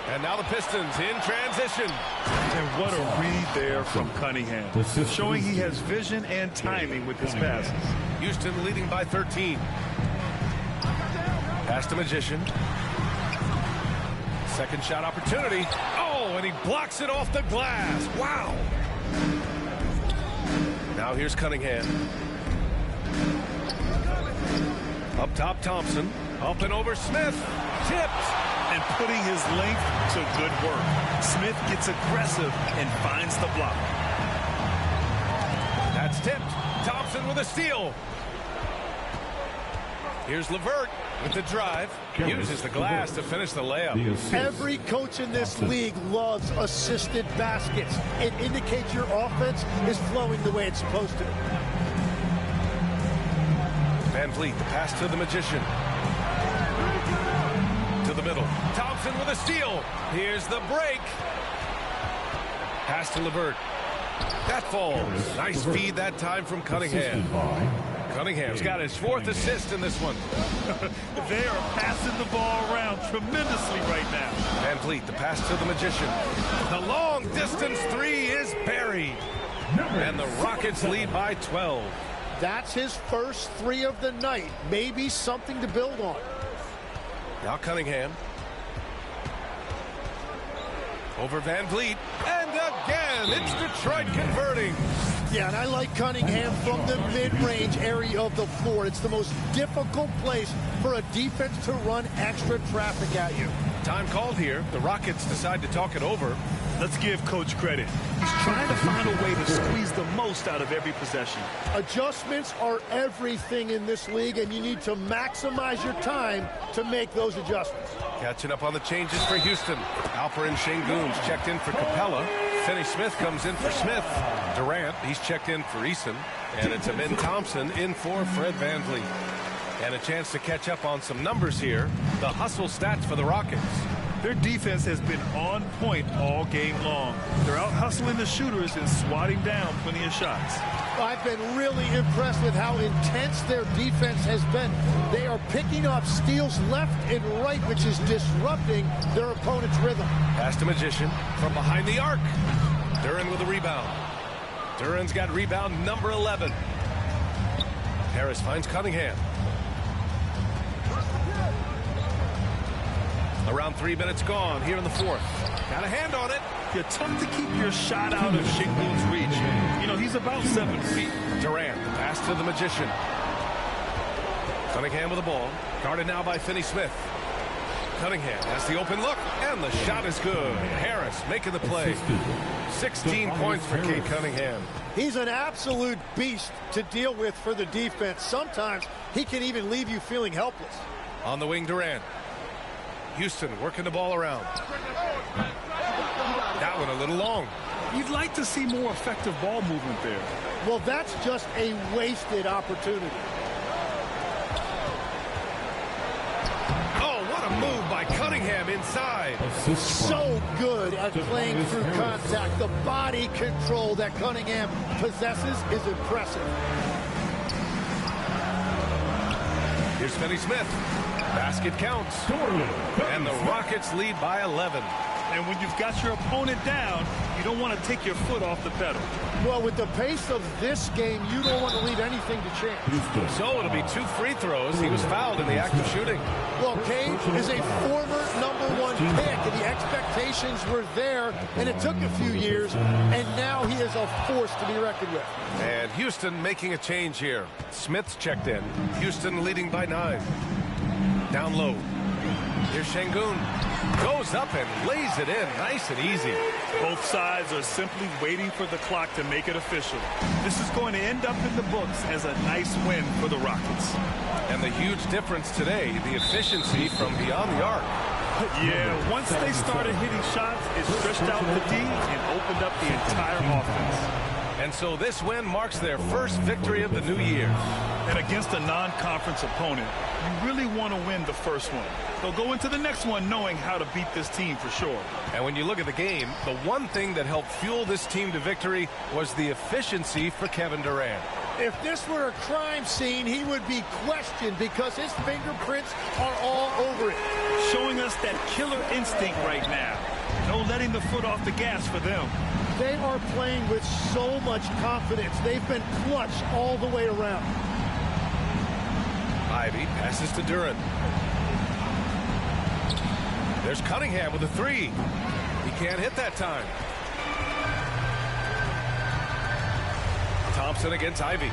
And now the Pistons in transition. And what a read there from Cunningham, showing he has vision and timing with his passes. Houston leading by 13. Pass to Magician. Second shot opportunity. Oh, and he blocks it off the glass. Wow. Now here's Cunningham. Up top, Thompson. Up and over Smith. Tipped. And putting his length to good work. Smith gets aggressive and finds the block. That's tipped. Thompson with a steal. Here's LeVert with the drive. Uses the glass to finish the layup. Every coach in this league loves assisted baskets. It indicates your offense is flowing the way it's supposed to. Van Vliet, the pass to the Magician. To the middle. Thompson with a steal. Here's the break. Pass to LeVert. That falls. Nice feed that time from Cunningham. Cunningham's got his 4th assist in this one. They are passing the ball around tremendously right now. Van Vliet, the pass to the Magician. The long distance 3 is buried. And the Rockets lead by 12. That's his first 3 of the night. Maybe something to build on. Now Cunningham. Over Van Vliet. And again, it's Detroit converting. Yeah, and I like Cunningham from the mid-range area of the floor. It's the most difficult place for a defense to run extra traffic at you. Time called here. The Rockets decide to talk it over. Let's give Coach credit. He's trying to find a way to squeeze the most out of every possession. Adjustments are everything in this league, and you need to maximize your time to make those adjustments. Catching up on the changes for Houston. Alperen Şengün's checked in for Capella. Finney Smith comes in for Smith. Durant, he's checked in for Eason. And it's Amin Thompson in for Fred Van Vliet. And a chance to catch up on some numbers here. The hustle stats for the Rockets. Their defense has been on point all game long. They're out hustling the shooters and swatting down plenty of shots. I've been really impressed with how intense their defense has been. They are picking up steals left and right, which is disrupting their opponent's rhythm. Pass to Magician from behind the arc. Duren with a rebound. Duren's got rebound number 11. Harris finds Cunningham. Around 3 minutes gone here in the fourth. Got a hand on it. You're tough to keep your shot out of Şengün's reach. You know, he's about 7 feet. Durant, the pass to the Magician. Cunningham with the ball. Guarded now by Finney Smith. Cunningham has the open look, and the shot is good. Harris making the play. 16 points for Kate Cunningham. He's an absolute beast to deal with for the defense. Sometimes he can even leave you feeling helpless. On the wing, Durant. Houston working the ball around. That one a little long. You'd like to see more effective ball movement there. Well, that's just a wasted opportunity. Oh, what a move by Cunningham inside. So good at playing through contact. The body control that Cunningham possesses is impressive. Here's Finney Smith. Basket counts. And the Rockets lead by 11. And when you've got your opponent down, you don't want to take your foot off the pedal. Well, with the pace of this game, you don't want to leave anything to chance. So it'll be 2 free throws. He was fouled in the act of shooting. Well, Cade is a former #1 pick, and the expectations were there, and it took a few years, and now he is a force to be reckoned with. And Houston making a change here. Smith's checked in. Houston leading by 9. Down low. Here's Şengün. Goes up and lays it in. Nice and easy. Both sides are simply waiting for the clock to make it official. This is going to end up in the books as a nice win for the Rockets. And the huge difference today, the efficiency from beyond the arc. Yeah, once they started hitting shots, it stretched out the D and opened up the entire offense. And so this win marks their first victory of the new year. And against a non-conference opponent, you really want to win the first one. They'll go into the next one knowing how to beat this team for sure. And when you look at the game, the one thing that helped fuel this team to victory was the efficiency for Kevin Durant. If this were a crime scene, he would be questioned because his fingerprints are all over it. Showing us that killer instinct right now. No letting the foot off the gas for them. They are playing with so much confidence. They've been clutch all the way around. Ivy passes to Durant. There's Cunningham with a three. He can't hit that time. Thompson against Ivy.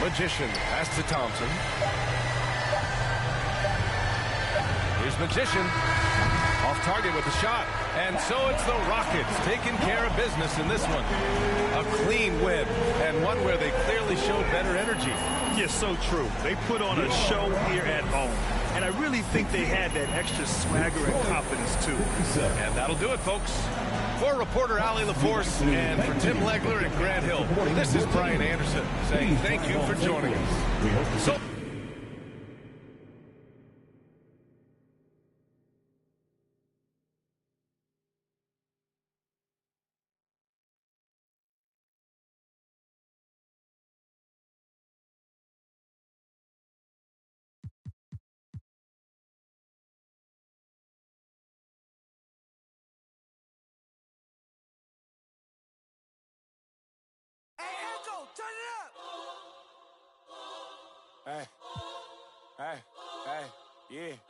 Magician pass to Thompson. Here's Magician. Off target with the shot. And so it's the Rockets taking care of business in this one. A clean win, and one where they clearly showed better energy. Yes, so true. They put on a show here at home. And I really think they had that extra swagger and confidence, too. And that'll do it, folks. For reporter Allie LaForce and for Tim Legler and Grant Hill, this is Brian Anderson saying thank you for joining us. So Hey, hey, yeah.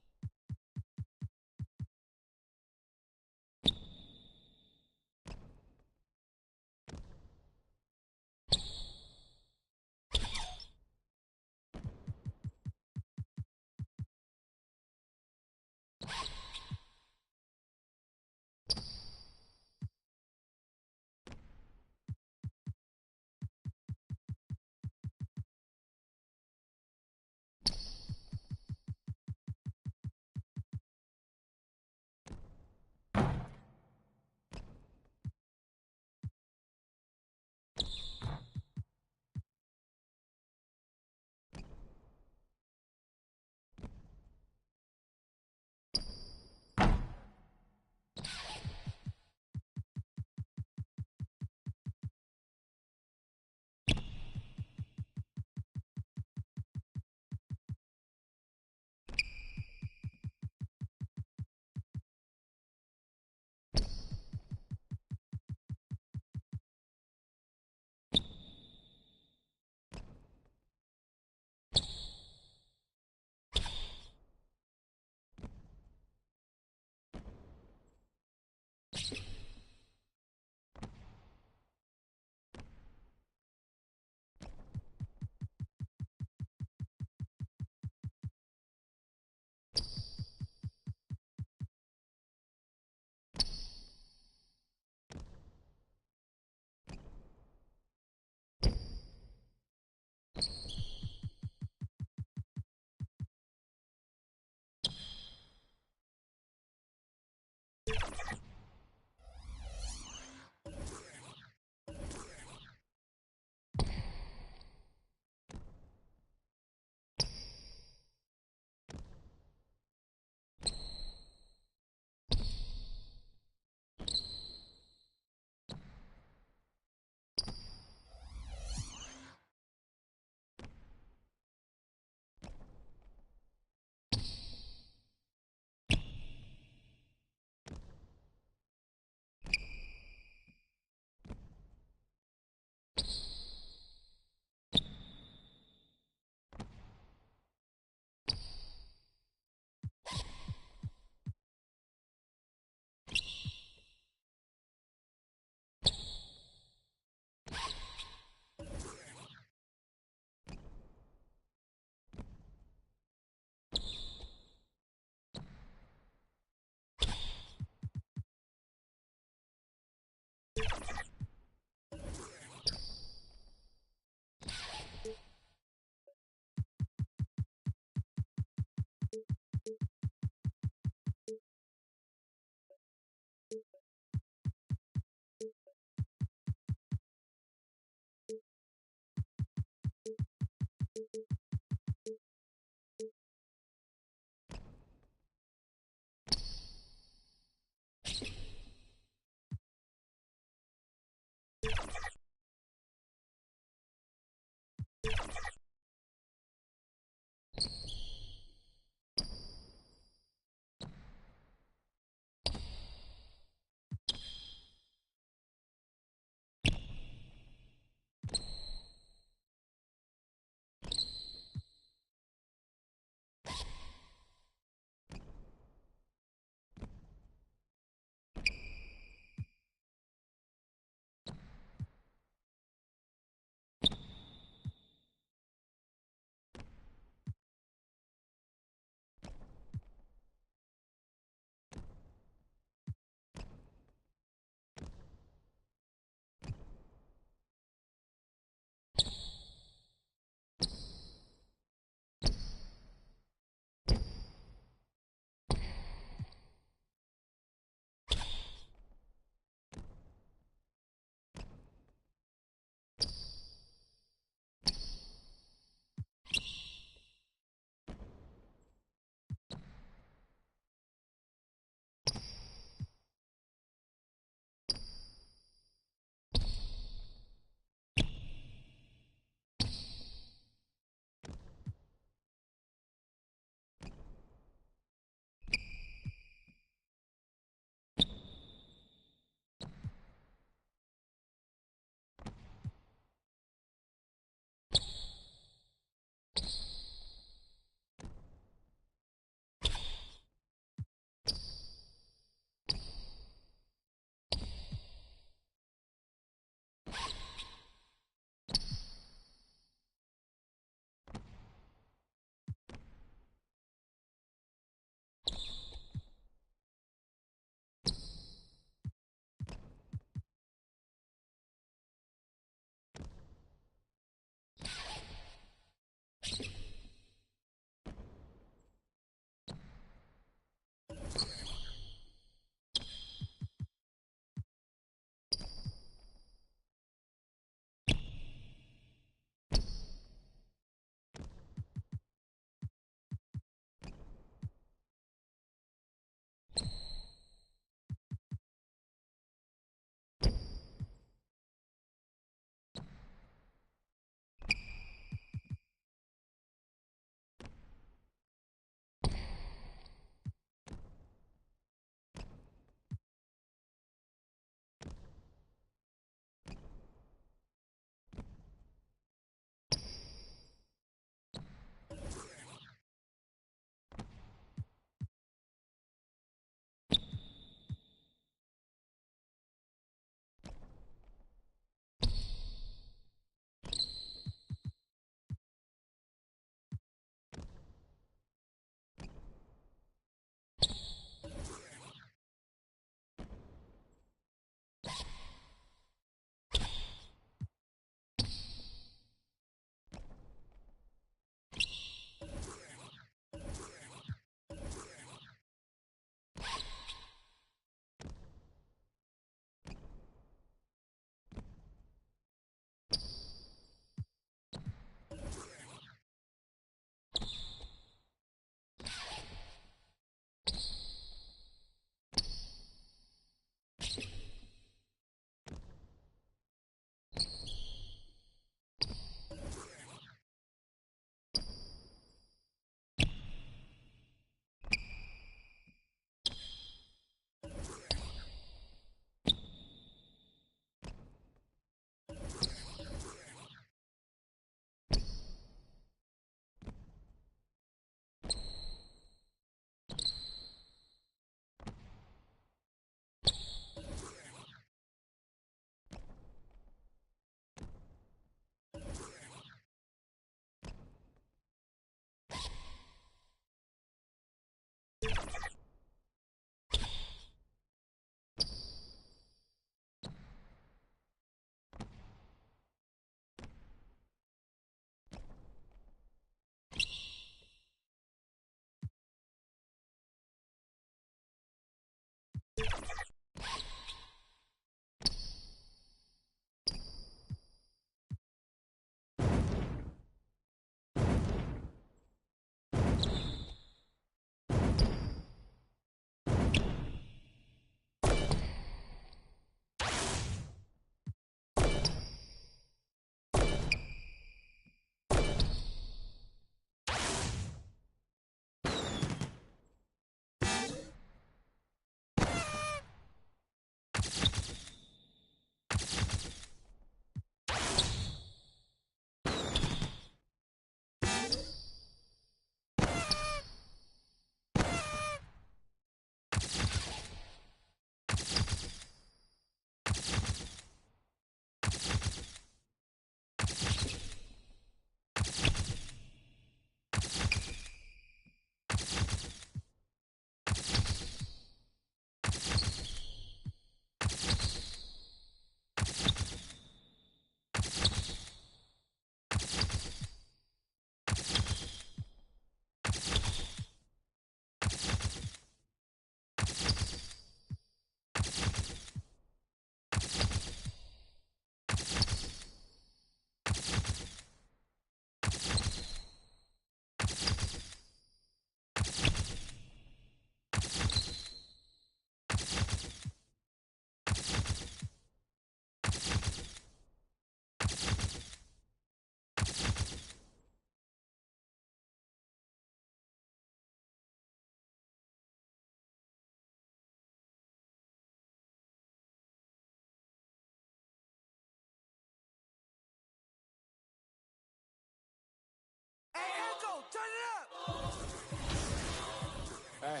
Hey.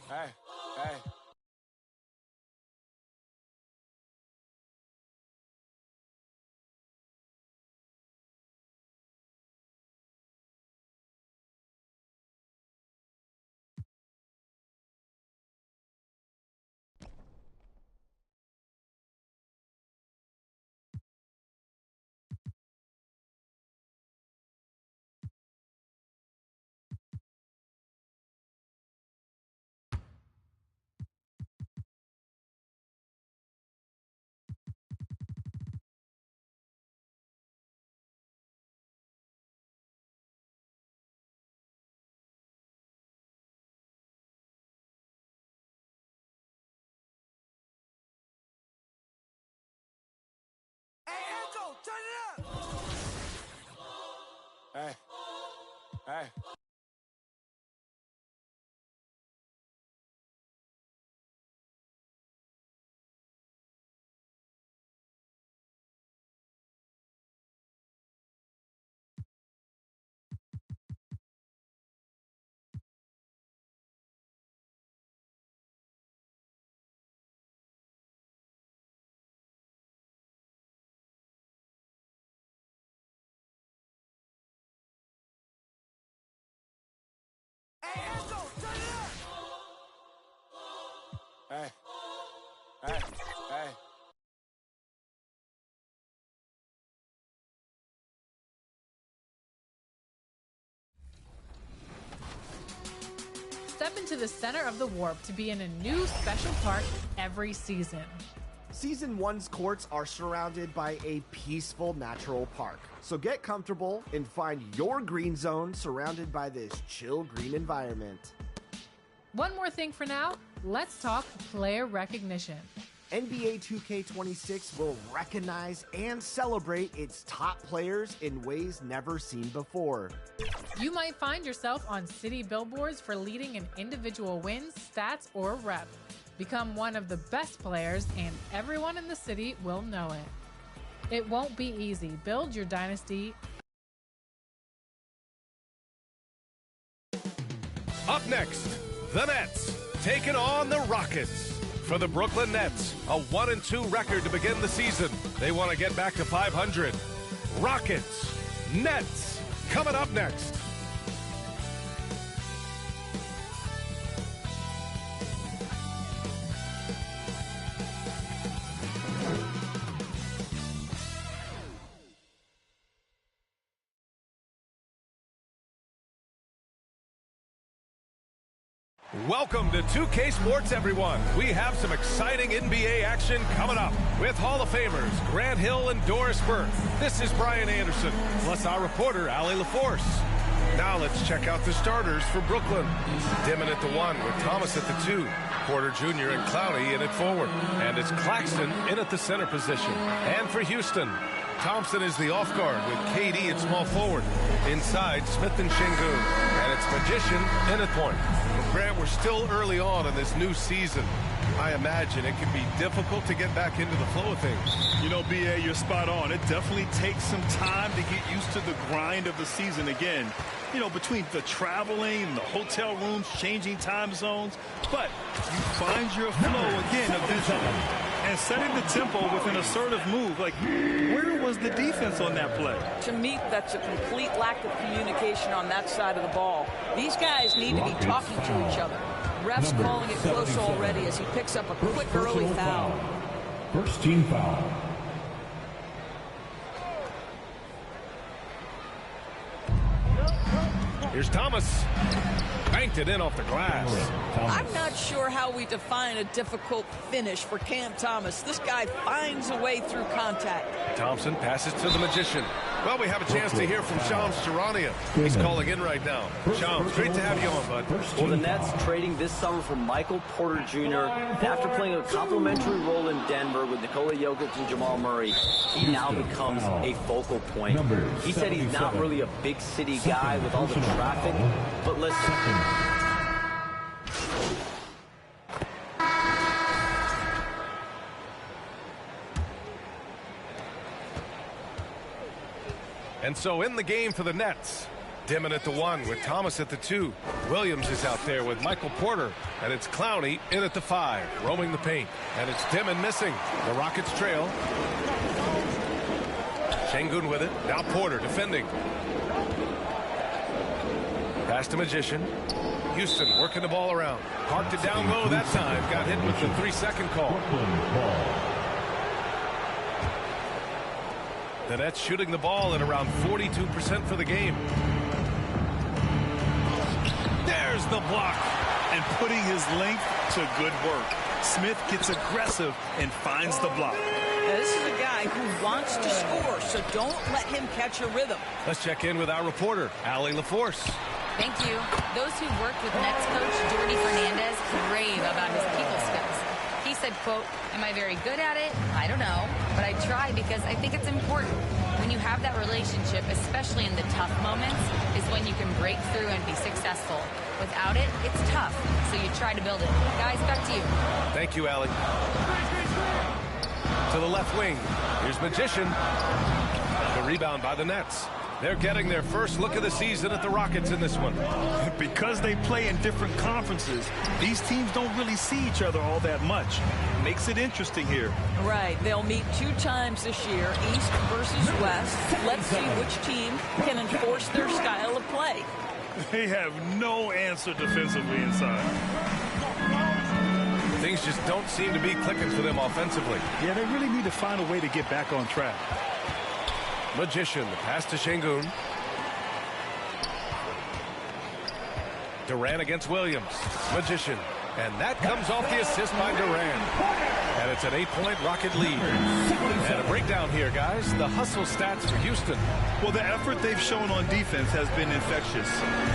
Hey. Hey. Hey. Hey. Hey. Hey. Hey. Step into the center of the warp to be in a new special park every season. Season 1's courts are surrounded by a peaceful natural park. So get comfortable and find your green zone surrounded by this chill green environment. One more thing for now, let's talk player recognition. NBA 2K26 will recognize and celebrate its top players in ways never seen before. You might find yourself on city billboards for leading an individual wins, stats, or rep. Become one of the best players and everyone in the city will know it. It won't be easy. Build your dynasty. Up next, the Nets taking on the Rockets. For the Brooklyn Nets, a 1-2 record to begin the season. They want to get back to 500. Rockets, Nets, coming up next. Welcome to 2K Sports, everyone. We have some exciting NBA action coming up with Hall of Famers Grant Hill and Doris Burke. This is Brian Anderson, plus our reporter, Allie LaForce. Now let's check out the starters for Brooklyn. Dimon at the 1 with Thomas at the 2. Porter Jr. and Clowney in at forward. And it's Claxton in at the center position. And for Houston, Thompson is the off guard with KD at small forward. Inside, Smith and Şengün. And it's Magician in at point. Grant, we're still early on in this new season. I imagine it can be difficult to get back into the flow of things. You know, B.A., you're spot on. It definitely takes some time to get used to the grind of the season again. You know, between the traveling, the hotel rooms, changing time zones. But you find your flow again eventually. And setting the tempo with an assertive move. Like, where was the defense on that play? To me, that's a complete lack of communication on that side of the ball. These guys need to be talking to each other. Ref's calling it close already as he picks up a quick early foul. First team foul. Here's Thomas. Banked it in off the glass. I'm not sure how we define a difficult finish for Cam Thomas. This guy finds a way through contact. Thompson passes to the Magician. Well, we have a chance to hear from Shams Charania. He's calling in right now. Shams, great to have you on, bud. Well, the Nets trading this summer for Michael Porter Jr. After playing a complimentary role in Denver with Nikola Jokic and Jamal Murray, he now becomes a focal point. He said he's not really a big city guy with all the traffic, but listen. And so in the game for the Nets, Dimon at the 1 with Thomas at the 2. Williams is out there with Michael Porter. And it's Clowney in at the 5, roaming the paint. And it's Dimon missing. The Rockets trail. Şengün with it. Now Porter defending. Pass to Magician. Houston working the ball around. Parked it down low that time. Got hit with the 3-second call. The Nets shooting the ball at around 42% for the game. There's the block. And putting his length to good work. Smith gets aggressive and finds the block. Now, this is a guy who wants to score, so don't let him catch a rhythm. Let's check in with our reporter, Allie LaForce. Thank you. Those who worked with Nets coach Jordy Fernandez rave about his people skills. He said, quote, "Am I very good at it? I don't know, but I try because I think it's important. When you have that relationship, especially in the tough moments, is when you can break through and be successful. Without it, it's tough, so you try to build it." Guys, back to you. Thank you, Allie. To the left wing. Here's Magician. The rebound by the Nets. They're getting their first look of the season at the Rockets in this one. Because they play in different conferences, these teams don't really see each other all that much. Makes it interesting here. Right. They'll meet 2 times this year, East versus West. Let's see which team can enforce their style of play. They have no answer defensively inside. Things just don't seem to be clicking for them offensively. Yeah, they really need to find a way to get back on track. Magician, the pass to Şengün. Durant against Williams. Magician. And that comes off the assist by Durant. And it's an 8-point Rocket lead. And a breakdown here, guys. The hustle stats for Houston. Well, the effort they've shown on defense has been infectious.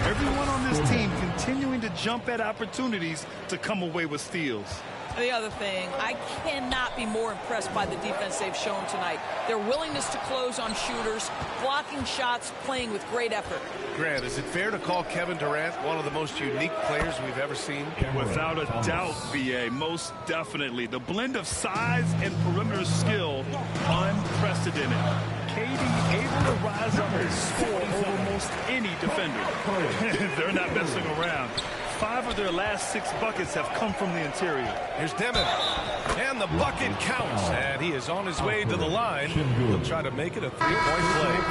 Everyone on this team continuing to jump at opportunities to come away with steals. The other thing, I cannot be more impressed by the defense they've shown tonight. Their willingness to close on shooters, blocking shots, playing with great effort. Grant, is it fair to call Kevin Durant one of the most unique players we've ever seen? Without a doubt, BA, most definitely. The blend of size and perimeter skill, unprecedented. KD able to rise up and score over most any defender. They're not messing around. 5 of their last 6 buckets have come from the interior. Here's Demon. And the bucket counts. And he is on his way to the line. He'll try to make it a 3-point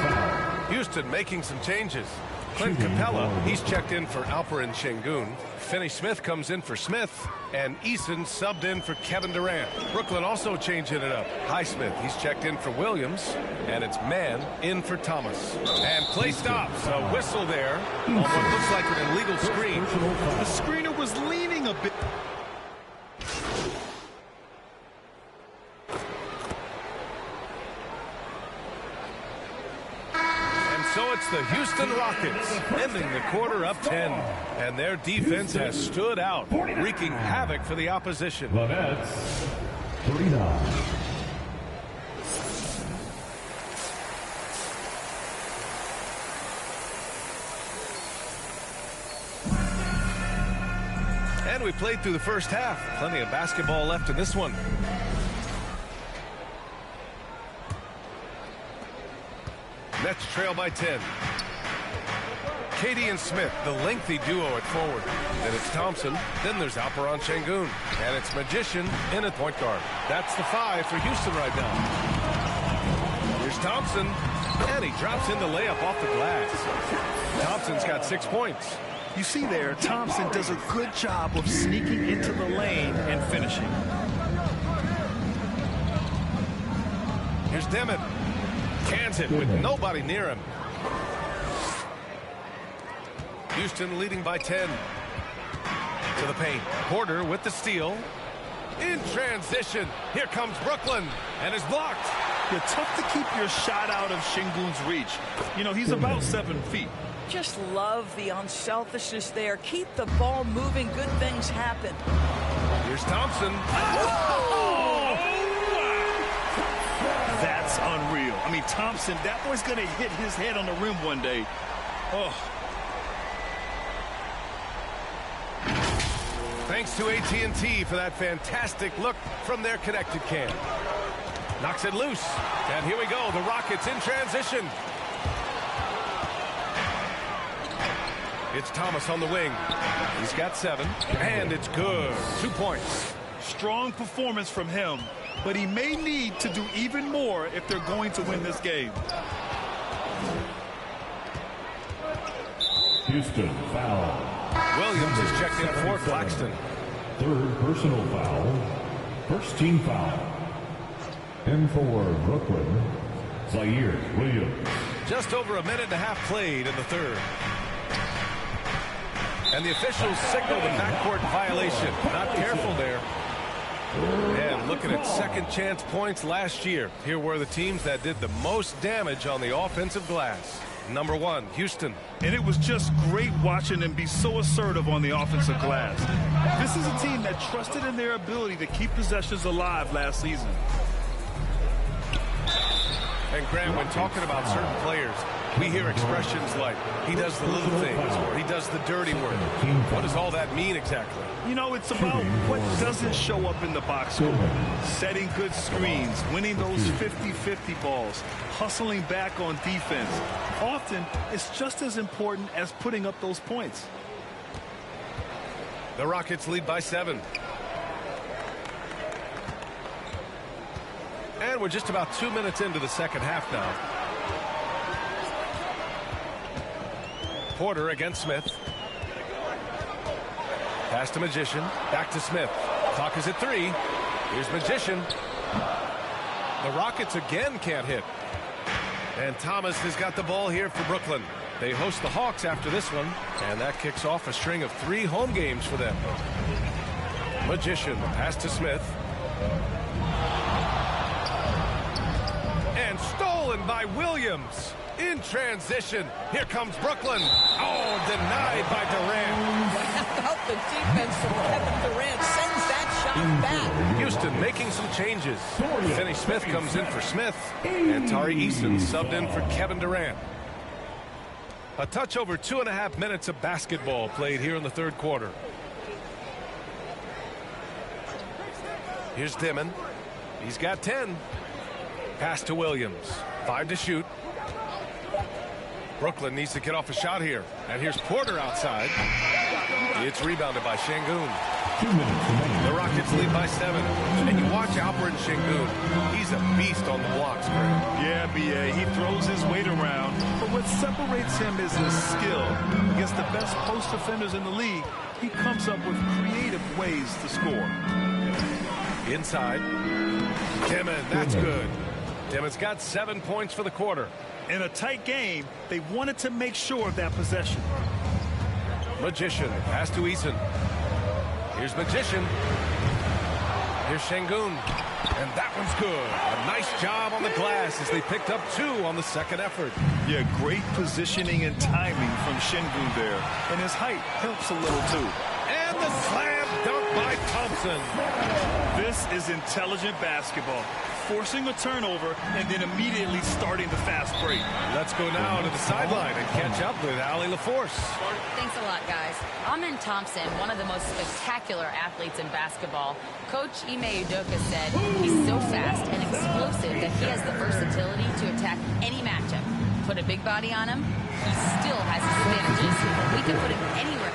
play. Houston making some changes. Clint Capella, he's checked in for Alperen Şengün. Finney Smith comes in for Smith. And Eason subbed in for Kevin Durant. Brooklyn also changing it up. Highsmith, he's checked in for Williams. And it's Mann in for Thomas. And play stops. A whistle there on what looks like an illegal screen. The screener was leaning a bit. So it's the Houston Rockets ending the quarter up 10. And their defense has stood out, wreaking havoc for the opposition. The Nets, 39. And we played through the first half. Plenty of basketball left in this one. Nets trail by 10. KD and Smith, the lengthy duo at forward. Then it's Thompson. Then there's Alperen Şengün. And it's Magician in at point guard. That's the 5 for Houston right now. Here's Thompson. And he drops in the layup off the glass. Thompson's got 6 points. You see there, Thompson does a good job of sneaking into the lane and finishing. Here's Demon. Cans it with nobody near him. Houston leading by 10. To the paint. Porter with the steal. In transition. Here comes Brooklyn. And is blocked. You're tough to keep your shot out of Şengün's reach. You know, he's about 7 feet. Just love the unselfishness there. Keep the ball moving. Good things happen. Here's Thompson. Oh! That's unreal. I mean, Thompson, that boy's going to hit his head on the rim one day. Oh. Thanks to AT&T for that fantastic look from their connected cam. Knocks it loose. And here we go. The Rockets in transition. It's Thomas on the wing. He's got 7, and it's good. 2 points. Strong performance from him, but he may need to do even more if they're going to win this game. Houston, foul. Williams is checked in for Claxton. 3rd personal foul. 1st team foul. And for Brooklyn, Zaire Williams. Just over a minute and a half played in the 3rd. And the officials signal the backcourt violation. Not careful there. And looking at second chance points last year, here were the teams that did the most damage on the offensive glass. Number 1, Houston. And it was just great watching them be so assertive on the offensive glass. This is a team that trusted in their ability to keep possessions alive last season. And Grant, when talking about certain players, we hear expressions like, he does the little things, or he does the dirty work. What does all that mean exactly? You know, it's about what doesn't show up in the box score. Setting good screens, winning those 50-50 balls, hustling back on defense. Often, it's just as important as putting up those points. The Rockets lead by 7. And we're just about 2 minutes into the second half now. Porter against Smith. Pass to Magician. Back to Smith. Clock is at 3. Here's Magician. The Rockets again can't hit. And Thomas has got the ball here for Brooklyn. They host the Hawks after this one. And that kicks off a string of 3 home games for them. Magician. Pass to Smith. And stolen by Williams. In transition, here comes Brooklyn. Oh, denied by Durant. How about the defense from Kevin Durant sends that shot back? Houston making some changes. Finney Smith comes in for Smith, and Tari Eason subbed in for Kevin Durant. A touch over 2.5 minutes of basketball played here in the 3rd quarter. Here's Dimon. He's got 10. Pass to Williams. 5 to shoot. Brooklyn needs to get off a shot here. And here's Porter outside. It's rebounded by Şengün. The Rockets lead by 7. And you watch Alperen Şengün. He's a beast on the blocks, Greg. Yeah, B.A. He throws his weight around. But what separates him is his skill. Against the best post defenders in the league, he comes up with creative ways to score. Inside. Dimon, that's good. Dimon's got 7 points for the quarter. In a tight game, they wanted to make sure of that possession. Magician, pass to Eason. Here's Magician. Here's Şengün. And that one's good. A nice job on the glass as they picked up 2 on the second effort. Yeah, great positioning and timing from Şengün there. And his height helps a little too. And the slam dunk by Thompson. This is intelligent basketball. Forcing a turnover and then immediately starting the fast break. Let's go now to the sideline and catch up with Allie LaForce. Thanks a lot, guys. A.Hamed Thompson, one of the most spectacular athletes in basketball. Coach Ime Udoka said he's so fast and explosive that he has the versatility to attack any matchup. Put a big body on him, he still has his advantages. We can put him anywhere.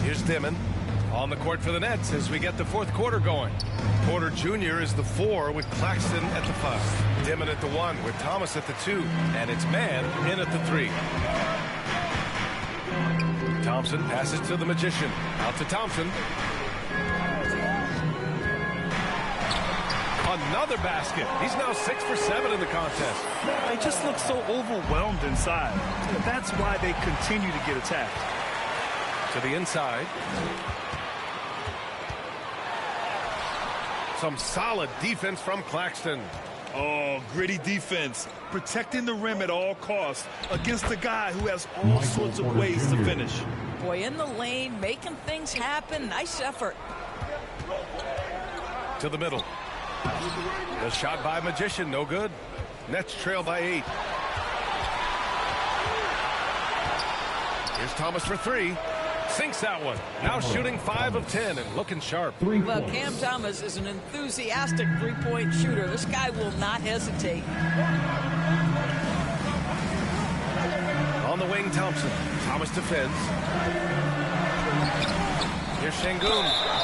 Here's Dimon on the court for the Nets as we get the 4th quarter going. Porter Jr. is the 4 with Claxton at the 5. Dimon at the 1 with Thomas at the 2. And it's Man in at the 3. Thompson passes to the Magician. Out to Thompson. Another basket. He's now 6 for 7 in the contest. They just look so overwhelmed inside. That's why they continue to get attacked. To the inside. Some solid defense from Claxton. Oh, gritty defense. Protecting the rim at all costs against a guy who has all sorts of ways to finish. Boy, in the lane, making things happen. Nice effort. To the middle. The shot by Magician, no good. Nets trail by 8. Here's Thomas for 3. Sinks that one. Now shooting 5 of 10 and looking sharp. Well, Cam Thomas is an enthusiastic three-point shooter. This guy will not hesitate. On the wing, Thompson. Thomas defends. Here's Şengün.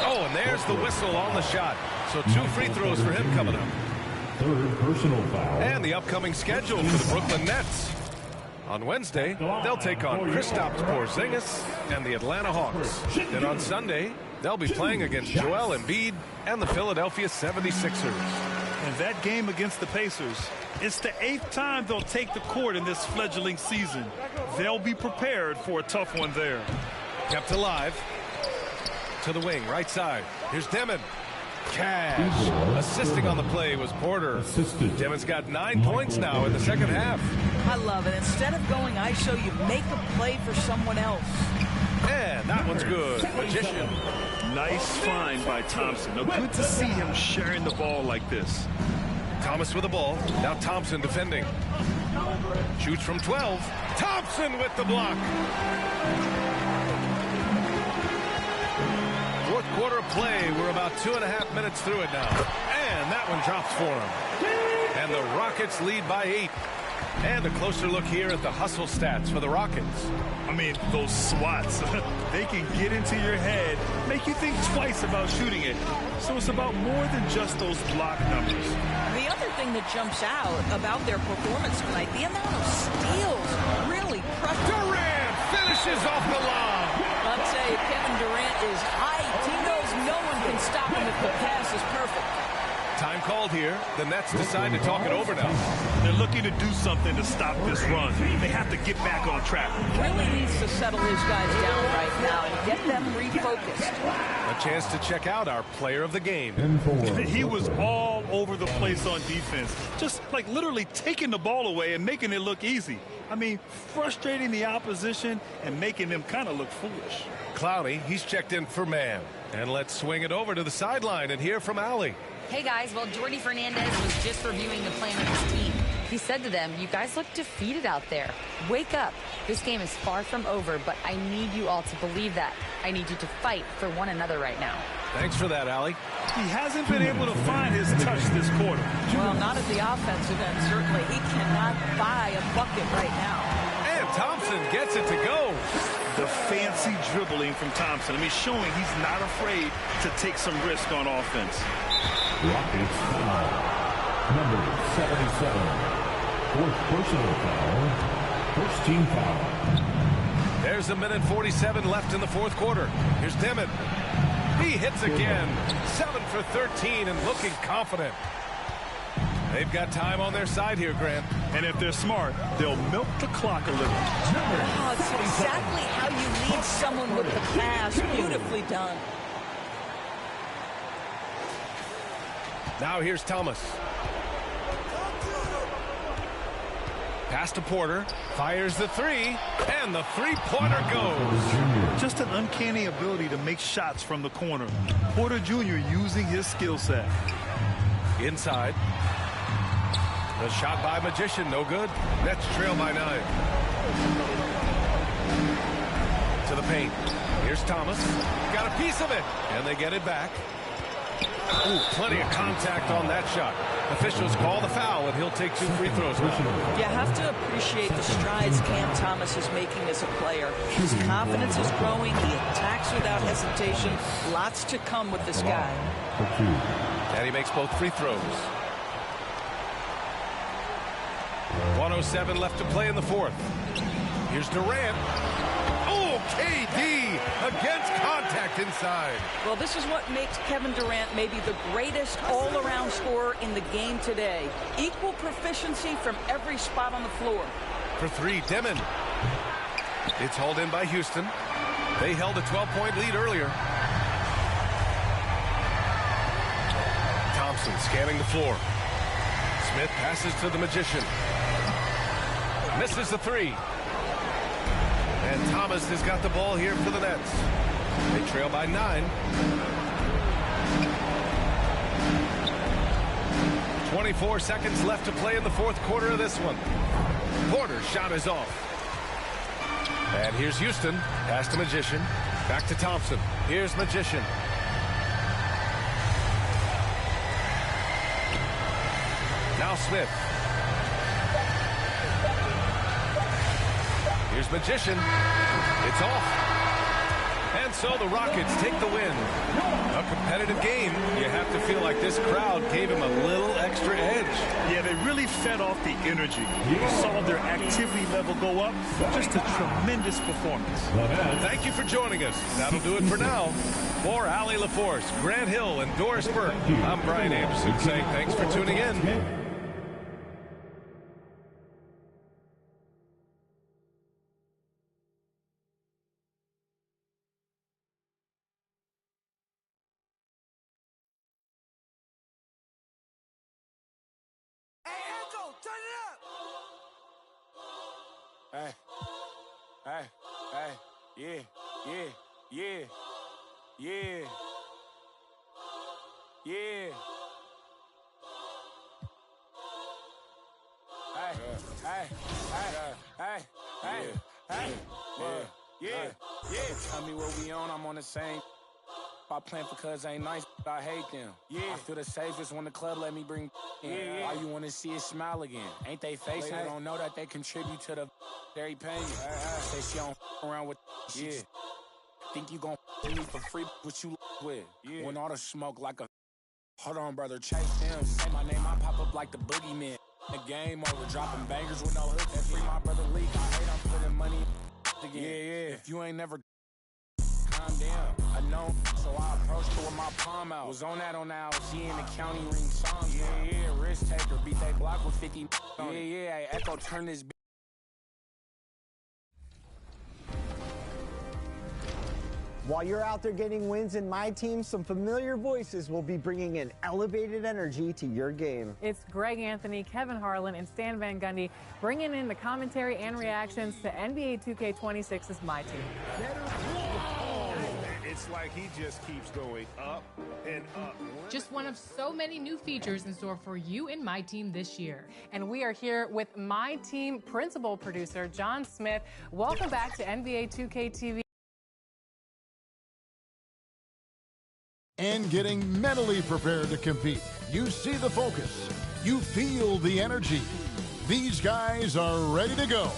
Oh, and there's the whistle on the shot. So 2 free throws for him coming up. Third personal foul. And the upcoming schedule for the Brooklyn Nets. On Wednesday, they'll take on Kristaps Porzingis and the Atlanta Hawks. Then on Sunday, they'll be playing against Joel Embiid and the Philadelphia 76ers. And that game against the Pacers, it's the 8th time they'll take the court in this fledgling season. They'll be prepared for a tough one there. Kept alive. To the wing, right side. Here's Demon. Cash. Assisting on the play was Porter. Demon's got 9 points now in the second half. I love it. Instead of going ISO, you make a play for someone else. And that one's good. Magician. Nice find by Thompson. Now, good to see him sharing the ball like this. Thomas with the ball. Now Thompson defending. Shoots from 12. Thompson with the block. Fourth quarter of play. We're about 2.5 minutes through it now. And that one drops for him. And the Rockets lead by 8. And a closer look here at the hustle stats for the Rockets. I mean, those swats, they can get into your head, make you think twice about shooting it. So it's about more than just those block numbers. The other thing that jumps out about their performance tonight, the amount of steals really pressed. Durant finishes off the lob. I'll tell you, Kevin Durant is hyped. He knows no one can stop him if the pass is perfect. Time called here. The Nets decide to talk it over now. They're looking to do something to stop this run. They have to get back on track. Really needs to settle his guys down right now and get them refocused. A chance to check out our player of the game. He was all over the place on defense. Just like literally taking the ball away and making it look easy. I mean, frustrating the opposition and making them kind of look foolish. Clowney, he's checked in for man. And let's swing it over to the sideline and hear from Allie. Hey guys, well, Jordy Fernandez was just reviewing the plan of his team. He said to them, you guys look defeated out there. Wake up. This game is far from over, but I need you all to believe that. I need you to fight for one another right now. Thanks for that, Allie. He hasn't been able to find his touch this quarter. Well, not at the offensive end, certainly. He cannot buy a bucket right now. And Thompson gets it to go. The fancy dribbling from Thompson. I mean, showing he's not afraid to take some risk on offense. Rockets foul. Number 77. Fourth personal foul. First team foul. There's 1:47 left in the fourth quarter. Here's Demon. He hits again. 7 for 13 and looking confident. They've got time on their side here, Grant. And if they're smart, they'll milk the clock a little. Oh, it's exactly how you lead someone with the pass. Beautifully done. Now here's Thomas. Pass to Porter. Fires the three. And the three-pointer goes. Just an uncanny ability to make shots from the corner. Porter Jr. using his skill set. Inside. The shot by Magician, no good. Nets trail by 9. To the paint. Here's Thomas. Got a piece of it. And they get it back. Ooh, plenty of contact on that shot. Officials call the foul, and he'll take 2 free throws now. You have to appreciate the strides Cam Thomas is making as a player. His confidence is growing. He attacks without hesitation. Lots to come with this guy. And he makes both free throws. 1:07 left to play in the fourth. Here's Durant. Oh, KD against contact inside. Well, this is what makes Kevin Durant maybe the greatest all-around scorer in the game today. Equal proficiency from every spot on the floor. For 3, Demon. It's hauled in by Houston. They held a 12-point lead earlier. Thompson scanning the floor. Smith passes to the Magician. Misses the 3. And Thomas has got the ball here for the Nets. They trail by 9. 24 seconds left to play in the fourth quarter of this one. Porter's shot is off. And here's Houston. Pass to Magician. Back to Thompson. Here's Magician. Now Smith. Here's Magician. It's off. And so the Rockets take the win. A competitive game. You have to feel like this crowd gave him a little extra edge. Yeah, they really fed off the energy. You saw their activity level go up. Just a tremendous performance. Well, thank you for joining us. That'll do it for now. For Allie LaForce, Grant Hill, and Doris Burke, I'm Brian Anderson saying thanks for tuning in. Hey, hey, hey, yeah, yeah, yeah, yeah. Hey, hey, hey, hey, hey, yeah. Tell me what we on, I'm on the same. I plan for cuz ain't nice, but I hate them. Yeah. I feel the safest when the club let me bring in. Yeah. Why you wanna see it smile again? Ain't they facing? They don't know that they contribute to the they pay you. Say she don't around with she think you gon' with me for free, what you with. Yeah. When all the smoke like a hold on, brother, chase them. Say my name, I pop up like the boogeyman. The game over, dropping bangers with no hook. That free my brother leak. I hate I'm putting money again. Yeah. If you ain't never calm down, I know, so I approached her with my palm out. Was on that she in the county ring song. Yeah, risk taker, beat that block with 50 on it. Yeah, Echo turn this bitch. While you're out there getting wins in my team, some familiar voices will be bringing an elevated energy to your game. It's Greg Anthony, Kevin Harlan, and Stan Van Gundy bringing in the commentary and reactions to NBA 2K26's My Team. It's like he just keeps going up and up. Just one of so many new features in store for you and My Team this year. And we are here with My Team principal producer, John Smith. Welcome back to NBA 2K TV. And getting mentally prepared to compete. You see the focus. You feel the energy. These guys are ready to go.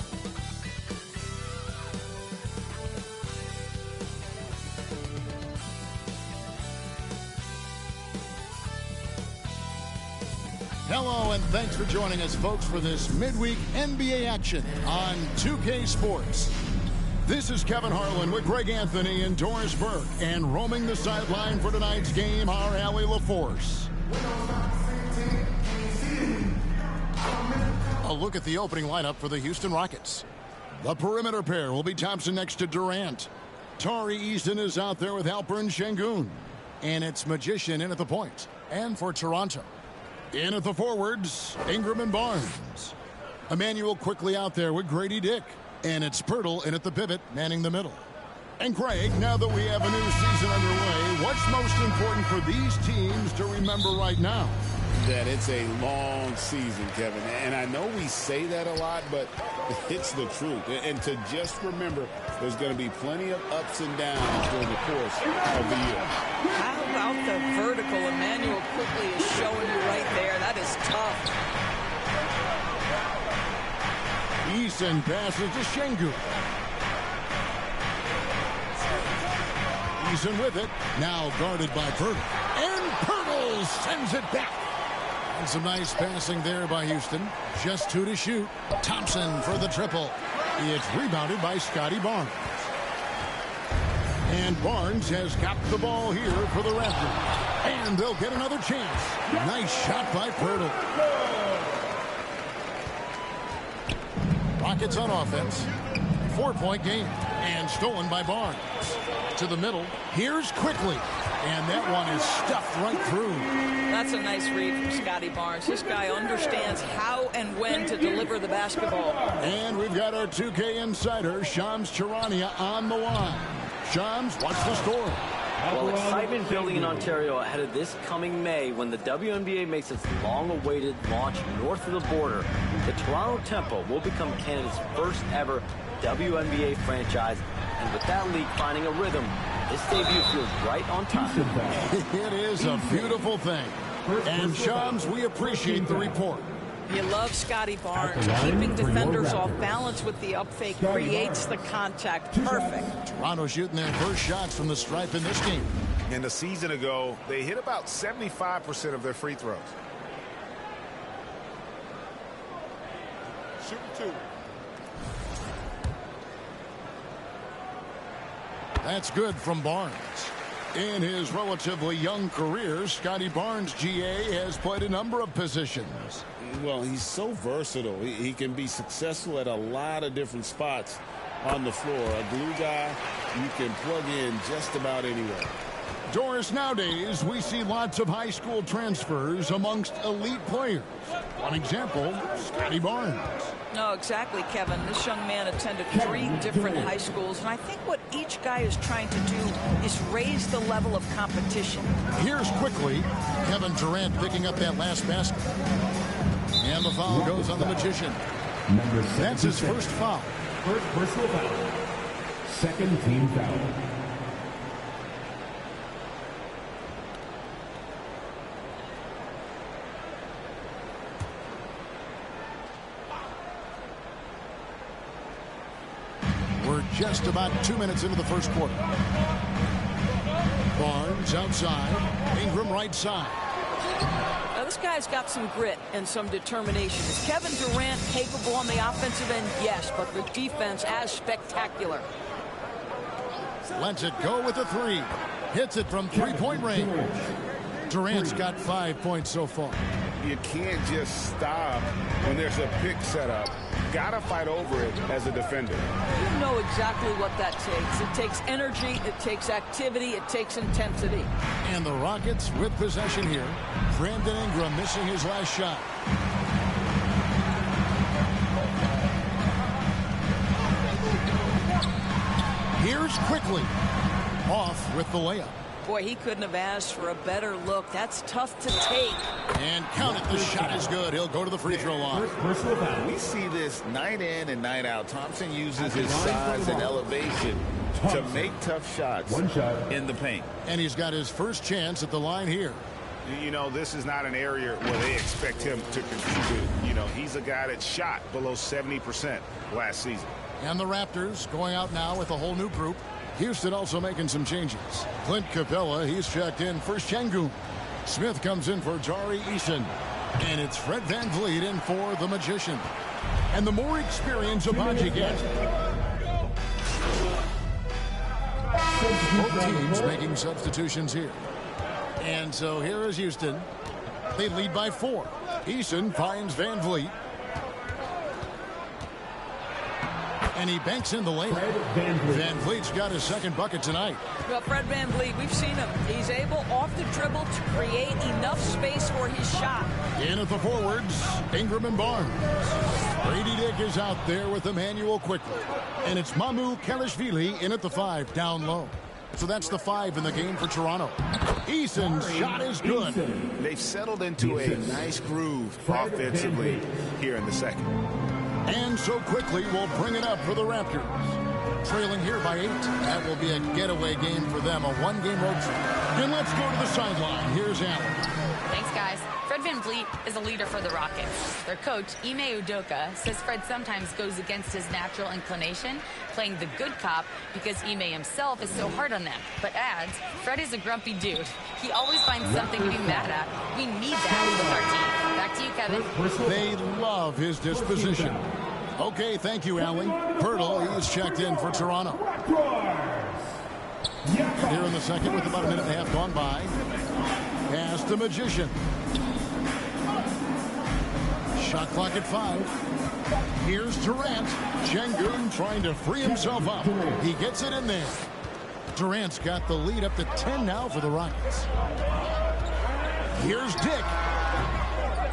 Hello, and thanks for joining us, folks, for this midweek NBA action on 2K Sports. This is Kevin Harlan with Greg Anthony and Doris Burke, and roaming the sideline for tonight's game, our Allie LaForce. A look at the opening lineup for the Houston Rockets. The perimeter pair will be Thompson next to Durant. Tari Easton is out there with Alperen Sengun. And it's Magician in at the point. And for Toronto, in at the forwards, Ingram and Barnes. Emmanuel quickly out there with Grady Dick. And it's Pirtle in at the pivot, manning the middle. And Craig, now that we have a new season underway, what's most important for these teams to remember right now? That it's a long season, Kevin. And I know we say that a lot, but it's the truth. And to just remember, there's going to be plenty of ups and downs during the course of the year. How about the vertical? Emmanuel quickly is showing you right there. That is tough. Eason passes to Sengun. Eason with it. Now guarded by Pirtle. And Pirtle sends it back. And some nice passing there by Houston. Just 2 to shoot. Thompson for the triple. It's rebounded by Scotty Barnes. And Barnes has got the ball here for the Raptors. And they'll get another chance. Nice shot by Pirtle. Rockets on offense. 4-point game. And stolen by Barnes. To the middle. Here's quickly. And that one is stuffed right through. That's a nice read from Scotty Barnes. This guy understands how and when to deliver the basketball. And we've got our 2K insider, Shams Charania, on the line. Shams, what's the story? Well, excitement building in Ontario ahead of this coming May when the WNBA makes its long-awaited launch north of the border. The Toronto Tempo will become Canada's first ever WNBA franchise And with that lead finding a rhythm, this debut feels right on time. It is a beautiful thing. And, Shams, we appreciate the report. You love Scotty Barnes. Keeping defenders off balance with the up fake creates the contact. Perfect. Toronto shooting their first shots from the stripe in this game. And a season ago, they hit about 75% of their free throws. Shoot two. That's good from Barnes. In his relatively young career, Scotty Barnes, GA, has played a number of positions. Well, he's so versatile. He can be successful at a lot of different spots on the floor. A glue guy you can plug in just about anywhere. Doris, nowadays, we see lots of high school transfers amongst elite players. One example, Scotty Barnes. No, exactly, Kevin. This young man attended 3 different high schools, and I think what each guy is trying to do is raise the level of competition. Here's quickly Kevin Durant picking up that last basket. And the foul goes on the Magician. That's his first foul. First personal foul. Second team foul. We're just about 2 minutes into the first quarter. Barnes outside. Ingram right side. Now, this guy's got some grit and some determination. Is Kevin Durant capable on the offensive end? Yes, but the defense as spectacular. Lets it go with a 3. Hits it from three-point range. Durant's got 5 points so far. You can't just stop when there's a pick set up. Gotta fight over it as a defender. You know exactly what that takes. It takes energy, it takes activity, it takes intensity. And the Rockets with possession here. Brandon Ingram missing his last shot. Here's quickly. Off with the layup. Boy, he couldn't have asked for a better look. That's tough to take. And count it. The shot is good. He'll go to the free throw line. We see this night in and night out. Thompson uses his size and elevation to make tough shots in the paint. And he's got his first chance at the line here. You know, this is not an area where they expect him to contribute. You know, he's a guy that shot below 70% last season. And the Raptors going out now with a whole new group. Houston also making some changes. Clint Capella, he's checked in for Şengün. Smith comes in for Tari Eason. And it's Fred VanVleet in for the Magician. And the more experience Abaji gets. Both teams making substitutions here. And so here is Houston. They lead by 4. Eason finds VanVleet. And he banks in the lane. VanVleet's got his second bucket tonight. Well, Fred VanVleet, we've seen him. He's able off the dribble to create enough space for his shot. In at the forwards, Ingram and Barnes. Brady Dick is out there with Emmanuel quickly. And it's Mamu Kelishvili in at the 5 down low. So that's the 5 in the game for Toronto. Eason's shot is good. They've settled into a nice groove offensively here in the second. And so quickly we'll bring it up for the Raptors. Trailing here by 8. That will be a getaway game for them, a 1-game road trip. And let's go to the sideline. Here's Allen. Thanks, guys. Fred VanVleet is a leader for the Rockets. Their coach, Ime Udoka, says Fred sometimes goes against his natural inclination, playing the good cop because Ime himself is so hard on them. But adds, Fred is a grumpy dude. He always finds something to be mad at. We need that with our team. Back to you, Kevin. They love his disposition. Okay, thank you, Allie. Pirtle, he is checked in for Toronto. Here in the second with about a minute and a half gone by. Pass the Magician. Shot clock at 5. Here's Durant. Şengün trying to free himself up. He gets it in there. Durant's got the lead up to 10 now for the Rockets. Here's Dick.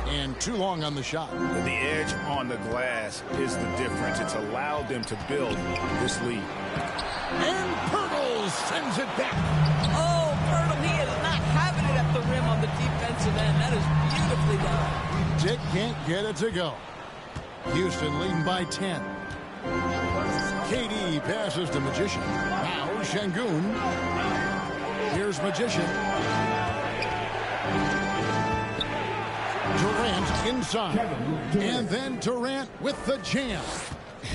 And too long on the shot. The edge on the glass is the difference. It's allowed them to build this lead. And Pirtle sends it back. Oh, Pirtle, he is not having it at the rim on the defensive end. That is beautifully done. Dick can't get it to go. Houston leading by 10. KD passes to Magician. Now Şengün. Here's Magician. Durant inside. And then Durant with the jam.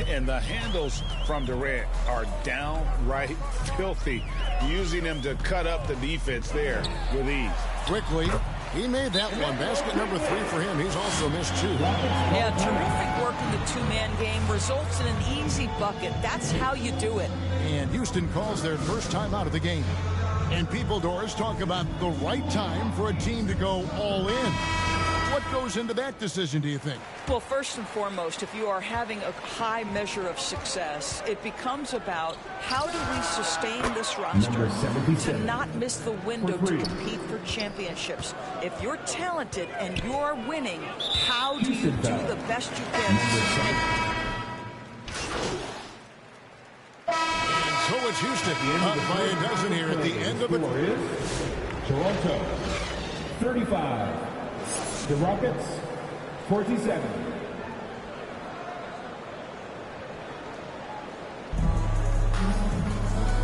And the handles from Durant are downright filthy, using him to cut up the defense there with ease. Quickly, he made that one. Basket number 3 for him. He's also missed 2. Yeah, terrific work in the two-man game. Results in an easy bucket. That's how you do it. And Houston calls their first time out of the game. And people, Doris, talk about the right time for a team to go all in. What goes into that decision, do you think? Well, first and foremost, if you are having a high measure of success, it becomes about how do we sustain this roster to not miss the window to compete for championships. If you're talented and you're winning, how do you do the best you can to sustain it? And so it's Houston up by a dozen here at the end of the quarter. Toronto, 35. The Rockets, 47.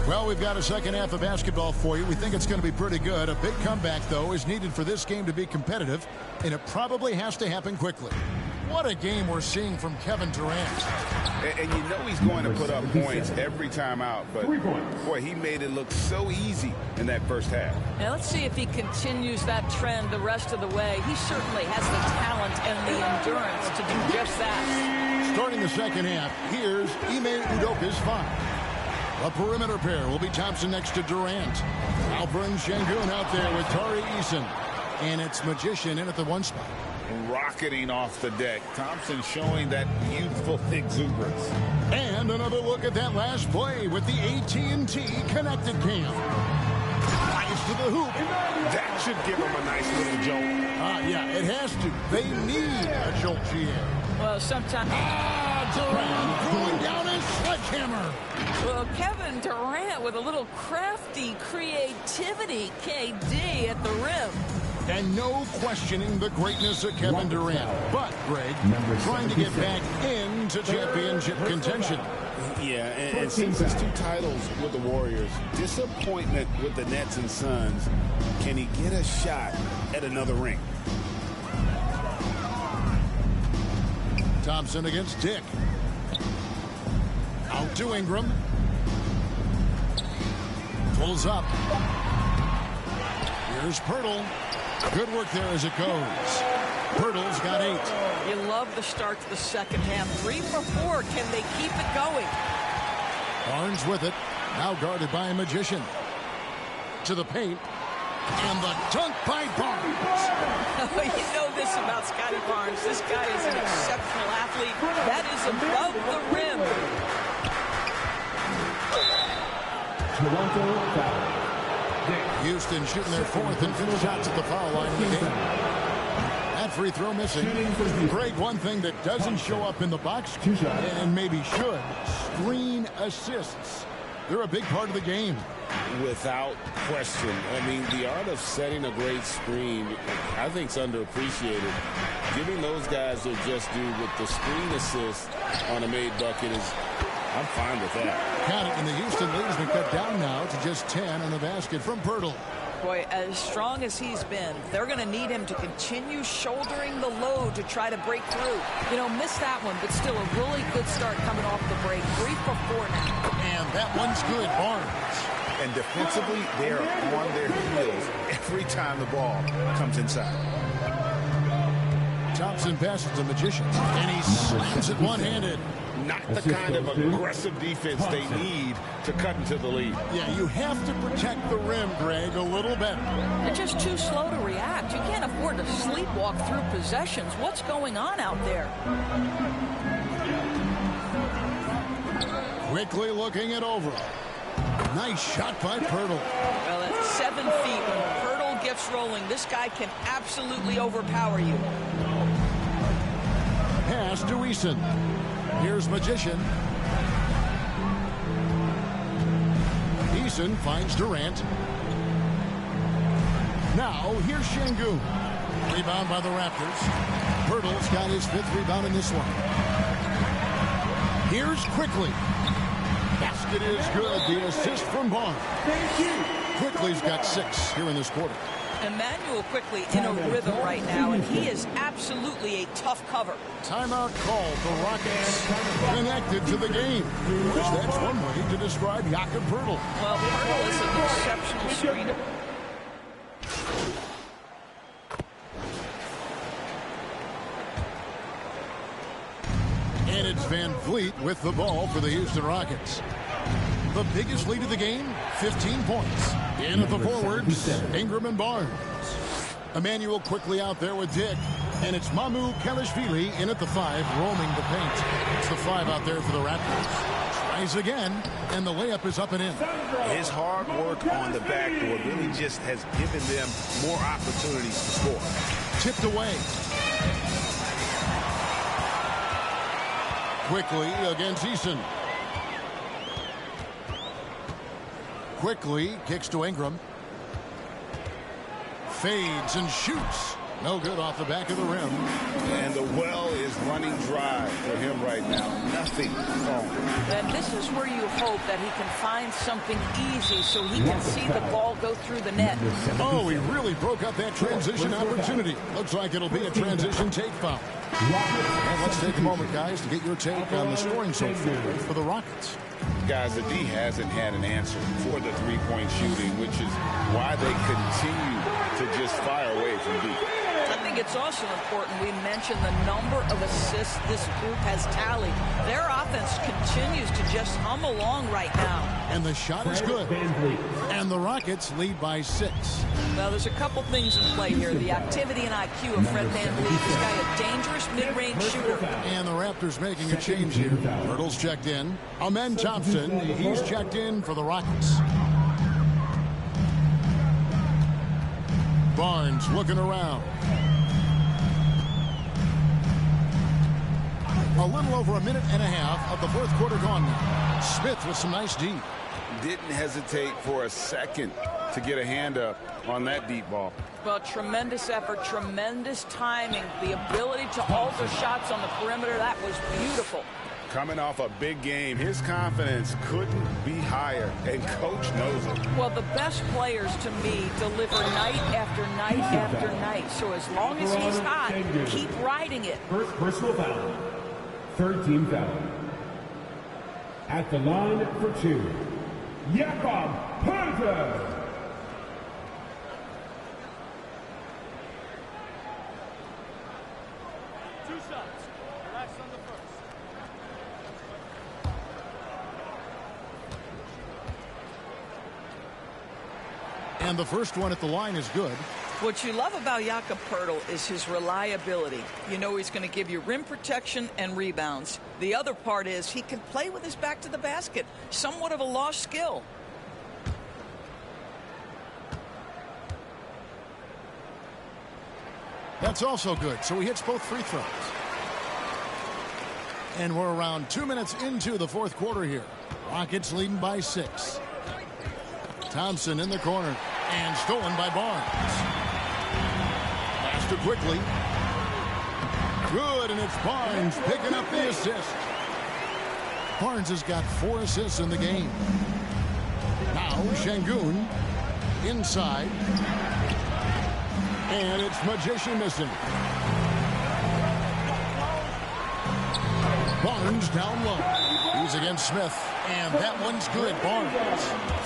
Well, we've got a second half of basketball for you. We think it's going to be pretty good. A big comeback, though, is needed for this game to be competitive, and it probably has to happen quickly. What a game we're seeing from Kevin Durant. And you know he's going to put up points every time out, but boy, he made it look so easy in that first half. Now let's see if he continues that trend the rest of the way. He certainly has the talent and the endurance to do just that. Starting the second half, here's Ime Udoka's 5. A perimeter pair will be Thompson next to Durant. Alperen Şengün out there with Tari Eason. And it's Magician in at the 1 spot. Rocketing off the deck. Thompson showing that youthful exuberance. And another look at that last play with the AT&T connected cam. Flies to the hoop. That should give him a nice little jolt. Yeah, it has to. They need a jolt, GM. Well, sometimes... Durant going down his sledgehammer. Well, Kevin Durant with a little crafty creativity, KD at the rim. And no questioning the greatness of Kevin Durant. But, Greg, trying to get back into championship contention. Yeah, and since his 2 titles with the Warriors, disappointment with the Nets and Suns, can he get a shot at another ring? Thompson against Dick. Out to Ingram. Pulls up. Here's Pirtle. Good work there as it goes. Pirtle's got 8. You love the start to the second half. 3 for 4. Can they keep it going? Barnes with it. Now guarded by a Magician. To the paint. And the dunk by Barnes. You know this about Scotty Barnes. This guy is an exceptional athlete. That is above the rim. Toronto foul. Houston shooting their 4th and 5th shots at the foul line in the game. That free throw missing. Greg, one thing that doesn't show up in the box and maybe should, screen assists. They're a big part of the game. Without question. I mean, the art of setting a great screen, I think, is underappreciated. Giving those guys their just due with the screen assist on a made bucket is, I'm fine with that. Count it, and the Houston lead has been cut down now to just 10 on the basket from Pirtle. Boy, as strong as he's been, they're going to need him to continue shouldering the load to try to break through. You know, missed that one, but still a really good start coming off the break. 3 for 4 now. And that one's good, Barnes. And defensively, they are on their heels every time the ball comes inside. Thompson passes to Magician, and he slams it one-handed. Not the kind of aggressive defense they need to cut into the lead. Yeah, you have to protect the rim, Greg, a little better. They're just too slow to react. You can't afford to sleepwalk through possessions. What's going on out there? Quickly looking it over. Nice shot by Pirtle. Well, at 7 feet, when Pirtle gets rolling, this guy can absolutely overpower you. Pass to Eason. Here's Magician. Eason finds Durant. Now, here's Şengün. Rebound by the Raptors. Pirtle's got his 5th rebound in this one. Here's Quickly. Basket is good. The assist from Barnes. Quickly's got 6 here in this quarter. Emmanuel Quickly in a rhythm right now, and he is absolutely a tough cover. Timeout called. The Rockets connected to the game. That's one way to describe Jakob Poeltl. Well, Poeltl is an exceptional screener. And it's Van Vliet with the ball for the Houston Rockets. The biggest lead of the game, 15 points. In at the forwards, Ingram and Barnes. Emmanuel Quickly out there with Dick. And it's Mamu Kelishvili in at the 5, roaming the paint. It's the 5 out there for the Raptors. Tries again, and the layup is up and in. His hard work on the backboard really just has given them more opportunities to score. Tipped away. Quickly against Eason. Quickly kicks to Ingram. Fades and shoots. No good off the back of the rim. And the well is running dry for him right now. Nothing wrong. And this is where you hope that he can find something easy so he can see the ball go through the net. Oh, he really broke up that transition opportunity. Looks like it'll be a transition take foul. And let's take a moment, guys, to get your take on the scoring so far for the Rockets. Guys, the D hasn't had an answer for the three-point shooting, which is why they continue to just fire away from deep. I think it's also important we mention the number of assists this group has tallied. Their offense continues to just hum along right now. And the shot is good. And the Rockets lead by 6. Well, there's a couple things in play here. The activity and IQ of Fred VanVleet. This guy a dangerous mid-range shooter. And the Raptors making a change here. Poeltl's checked in. Amen Thompson, he's checked in for the Rockets. Barnes looking around. A little over a minute and a half of the fourth quarter gone now. Smith with some nice D. Didn't hesitate for a second to get a hand up on that deep ball. Well, tremendous effort, tremendous timing. The ability to alter shots on the perimeter, that was beautiful. Coming off a big game, his confidence couldn't be higher, and Coach knows it. Well, the best players, to me, deliver night after night after night. So as long as he's hot, keep riding it. First personal foul. Third team foul. At the line for 2, Jakob Poeltl. And the first one at the line is good. What you love about Jakob Poeltl is his reliability. You know he's going to give you rim protection and rebounds. The other part is he can play with his back to the basket. Somewhat of a lost skill. That's also good. So he hits both free throws. And we're around 2 minutes into the fourth quarter here. Rockets leading by 6. Thompson in the corner. And stolen by Barnes. Faster quickly. Good, and it's Barnes picking up the assist. Barnes has got 4 assists in the game. Now Şengün inside. And it's Magician missing. Barnes down low. He's against Smith. And that one's good. Barnes.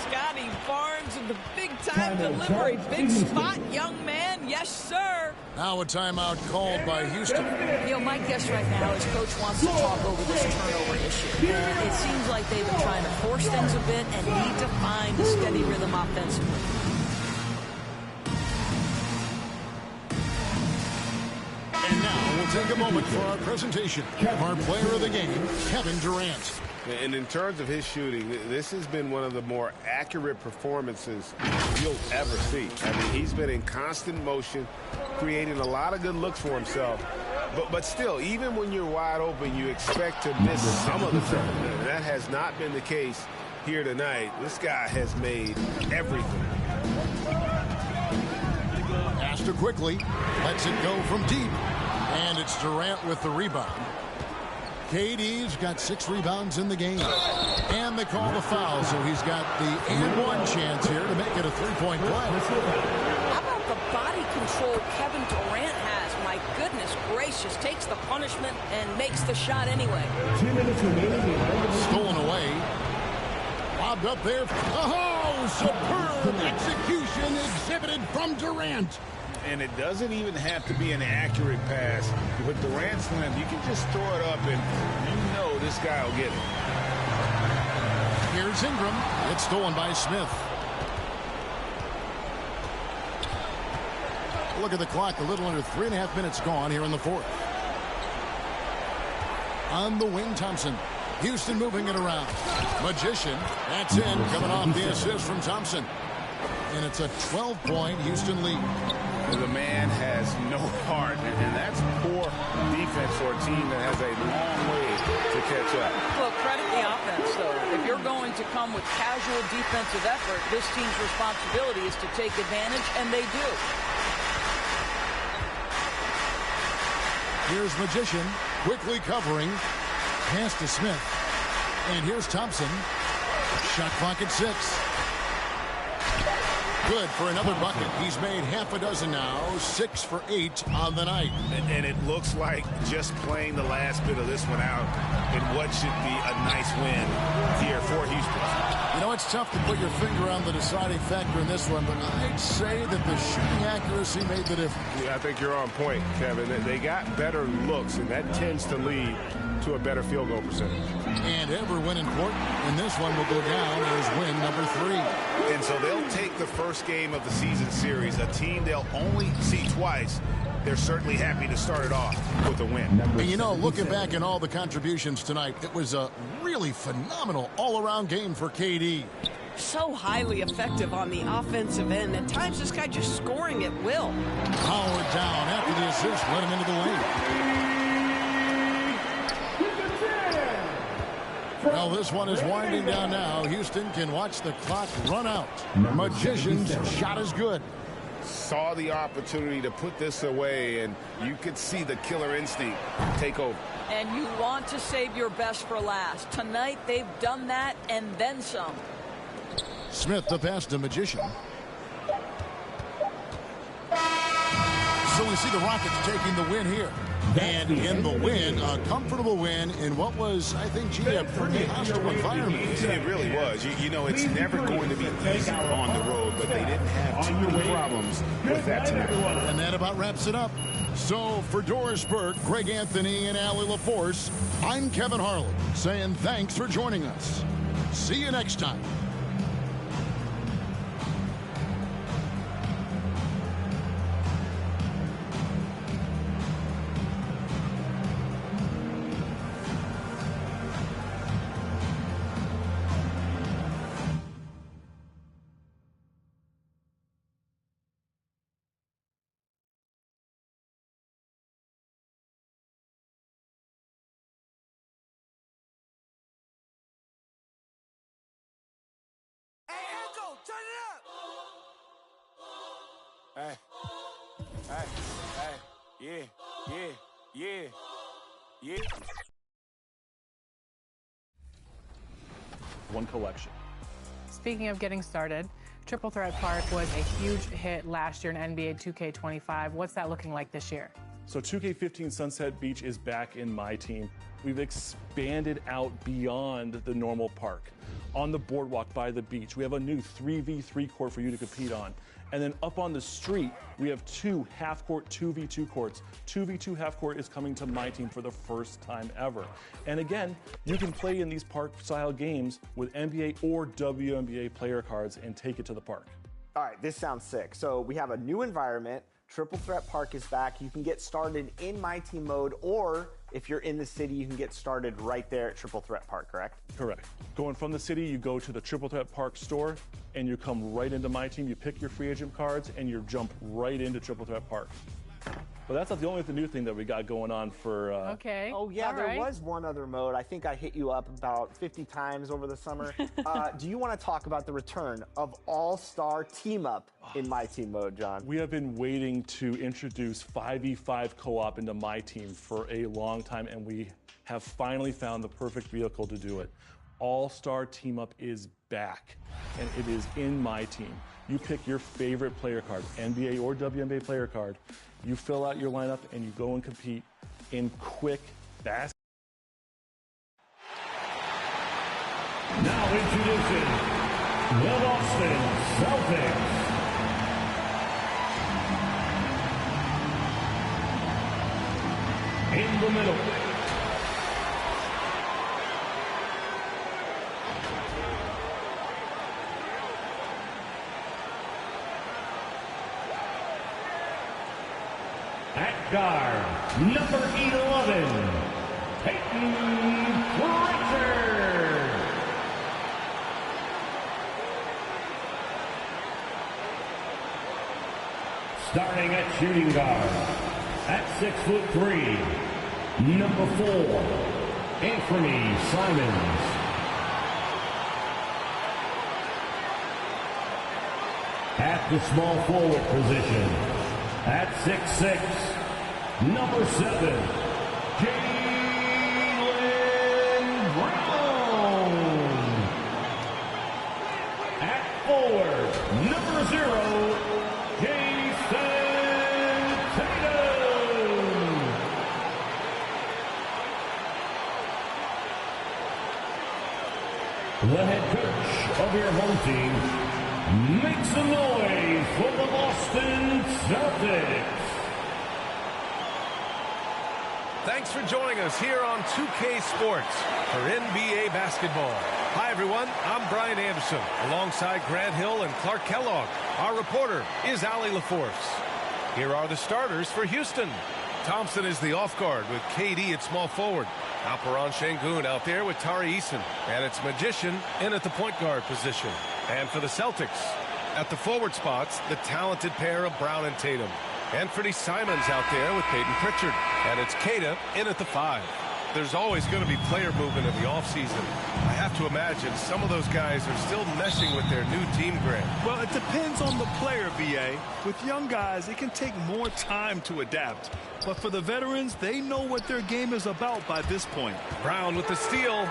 Scotty Barnes in the big-time delivery. Big spot, young man. Yes, sir. Now a timeout called by Houston. You know, my guess right now is Coach wants to talk over this turnover issue. And it seems like they've been trying to force things a bit and need to find a steady rhythm offensively. And now we'll take a moment for our presentation of our player of the game, Kevin Durant. And in terms of his shooting, this has been one of the more accurate performances you'll ever see. I mean, he's been in constant motion, creating a lot of good looks for himself. But still, even when you're wide open, you expect to miss some of the time. That has not been the case here tonight. This guy has made everything. KD's got 6 rebounds in the game. And they call the foul, so he's got the and-one chance here to make it a three-point play. How about the body control Kevin Durant has? My goodness gracious, takes the punishment and makes the shot anyway. 2 minutes remaining. Stolen away. Lobbed up there. Oh, superb execution exhibited from Durant. And it doesn't even have to be an accurate pass. With Durant's length, you can just throw it up and you know this guy will get it. Here's Ingram. It's stolen by Smith. Look at the clock. A little under 3.5 minutes gone here in the fourth. On the wing, Thompson. Houston moving it around. Magician. That's in. Coming off the assist from Thompson. And it's a 12-point Houston lead. The man has no heart, and that's poor defense for a team that has a long way to catch up. Well, credit the offense, though. If you're going to come with casual defensive effort, this team's responsibility is to take advantage, and they do. Here's Magician, quickly covering. Pass to Smith. And here's Thompson. Shot clock at 6. Good for another bucket. He's made half a dozen now, 6 for 8 on the night. And it looks like just playing the last bit of this one out in what should be a nice win here for Houston. You know, it's tough to put your finger on the deciding factor in this one, but I'd say that the shooting accuracy made the difference. Yeah, I think you're on point, Kevin. They got better looks, and that tends to lead to a better field goal percentage. And ever win important, and this one will go down as win number 3. And so they'll take the first game of the season series, a team they'll only see twice. They're certainly happy to start it off with a win. And you know, looking back in all the contributions tonight, it was a really phenomenal all-around game for KD. So highly effective on the offensive end. At times, this guy just scoring at will. Howard down after the assist, let him into the lane. Well, this one is winding down now. Houston can watch the clock run out. Magician's shot is good. Saw the opportunity to put this away, and you could see the killer instinct take over. And you want to save your best for last. Tonight, they've done that and then some. Smith the pass to Magician. So we see the Rockets taking the win here. And in the win, a comfortable win in what was, I think, gee, a pretty hostile environment. It really was. You know, it's never going to be easy on the road, but they didn't have too many problems with that tonight. And that about wraps it up. So for Doris Burke, Greg Anthony, and Allie LaForce, I'm Kevin Harlan saying thanks for joining us. See you next time. Hey, hey, hey, yeah. One collection. Speaking of getting started, Triple Threat Park was a huge hit last year in NBA 2K25. What's that looking like this year? So 2K15 Sunset Beach is back in my team. We've expanded out beyond the normal park. On the boardwalk by the beach, we have a new 3v3 court for you to compete on. And then up on the street, we have 2 half-court 2v2 courts. 2v2 half-court is coming to my team for the first time ever. And again, you can play in these park-style games with NBA or WNBA player cards and take it to the park. All right, this sounds sick. So we have a new environment. Triple Threat Park is back. You can get started in My Team mode, or if you're in the city, you can get started right there at Triple Threat Park, correct? Correct. Going from the city, you go to the Triple Threat Park store, and you come right into My Team. You pick your free agent cards, and you jump right into Triple Threat Park. But that's not the only new thing that we got going on for... Okay. Oh, yeah, All there right. was one other mode. I think I hit you up about 50 times over the summer. Do you want to talk about the return of All-Star Team-Up in My Team mode, John? We have been waiting to introduce 5v5 co-op into My Team for a long time, and we have finally found the perfect vehicle to do it. All-Star Team Up is back, and it is in my team. You pick your favorite player card, NBA or WNBA player card. You fill out your lineup, and you go and compete in quick, fast. Now introducing the Boston Celtics. In the middle. At guard, number 11, Peyton Pritchard. Starting at shooting guard, at 6'3", number 4, Anthony Simons. At the small forward position, at 6'6", number 7, Jaylen Brown. At forward, number 0, the head coach of your home team makes some noise for the Boston Celtics. Thanks for joining us here on 2K Sports for NBA basketball. Hi, everyone. I'm Brian Anderson, alongside Grant Hill and Clark Kellogg. Our reporter is Allie LaForce. Here are the starters for Houston. Thompson is the off guard with KD at small forward. Alperen Şengün out there with Tari Eason. And it's Magician in at the point guard position. And for the Celtics, at the forward spots, the talented pair of Brown and Tatum. Anthony Simons out there with Peyton Pritchard. And it's Keita in at the 5. There's always going to be player movement in the offseason. I have to imagine some of those guys are still messing with their new team, Grant. Well, it depends on the player, B.A. With young guys, it can take more time to adapt. But for the veterans, they know what their game is about by this point. Brown with the steal.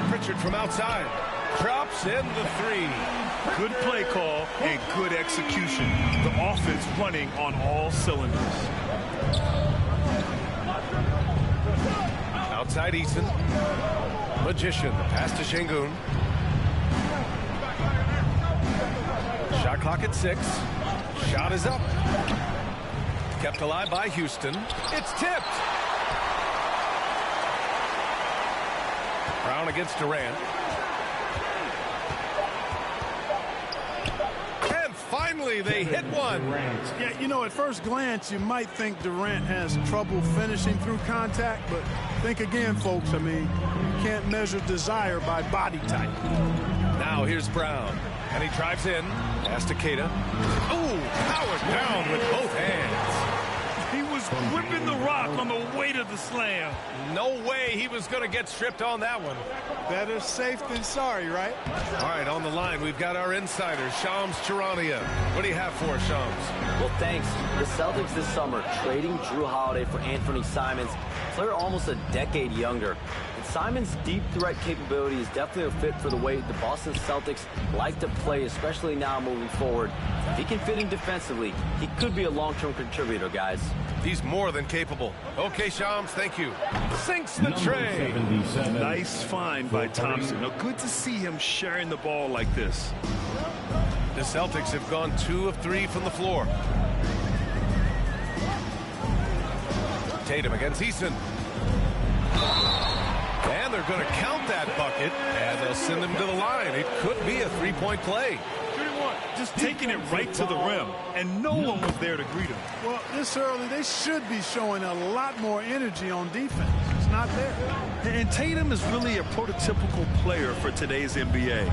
Pritchard from outside. Drops in the 3. Good play call and good execution. The offense running on all cylinders. Outside Eason. Magician. The pass to Şengün. Shot clock at 6. Shot is up. Kept alive by Houston. It's tipped. Brown against Durant. And finally they hit one. Yeah, you know, at first glance, you might think Durant has trouble finishing through contact, but think again, folks. I mean, you can't measure desire by body type. Now here's Brown. And he drives in. Pass to Keita. Ooh, powered down with both hands. He was whipping the rock on the weight of the slam. No way he was going to get stripped on that one. Better safe than sorry, right? All right, on the line, we've got our insider, Shams Charania. What do you have for us, Shams? Well, thanks. The Celtics this summer trading Drew Holiday for Anthony Simons, player almost a decade younger. And Simons' deep threat capability is definitely a fit for the way the Boston Celtics like to play, especially now moving forward. If he can fit in defensively, he could be a long-term contributor, guys. He's more than capable. Okay, Shams, thank you. Sinks the tray. Nice find by Thompson. Now, good to see him sharing the ball like this. The Celtics have gone 2 of 3 from the floor. Tatum against Eason. And they're going to count that bucket, and they'll send him to the line. It could be a three-point play. Just taking it right to the rim, and no one was there to greet him. Well, this early, they should be showing a lot more energy on defense. It's not there. And Tatum is really a prototypical player for today's NBA.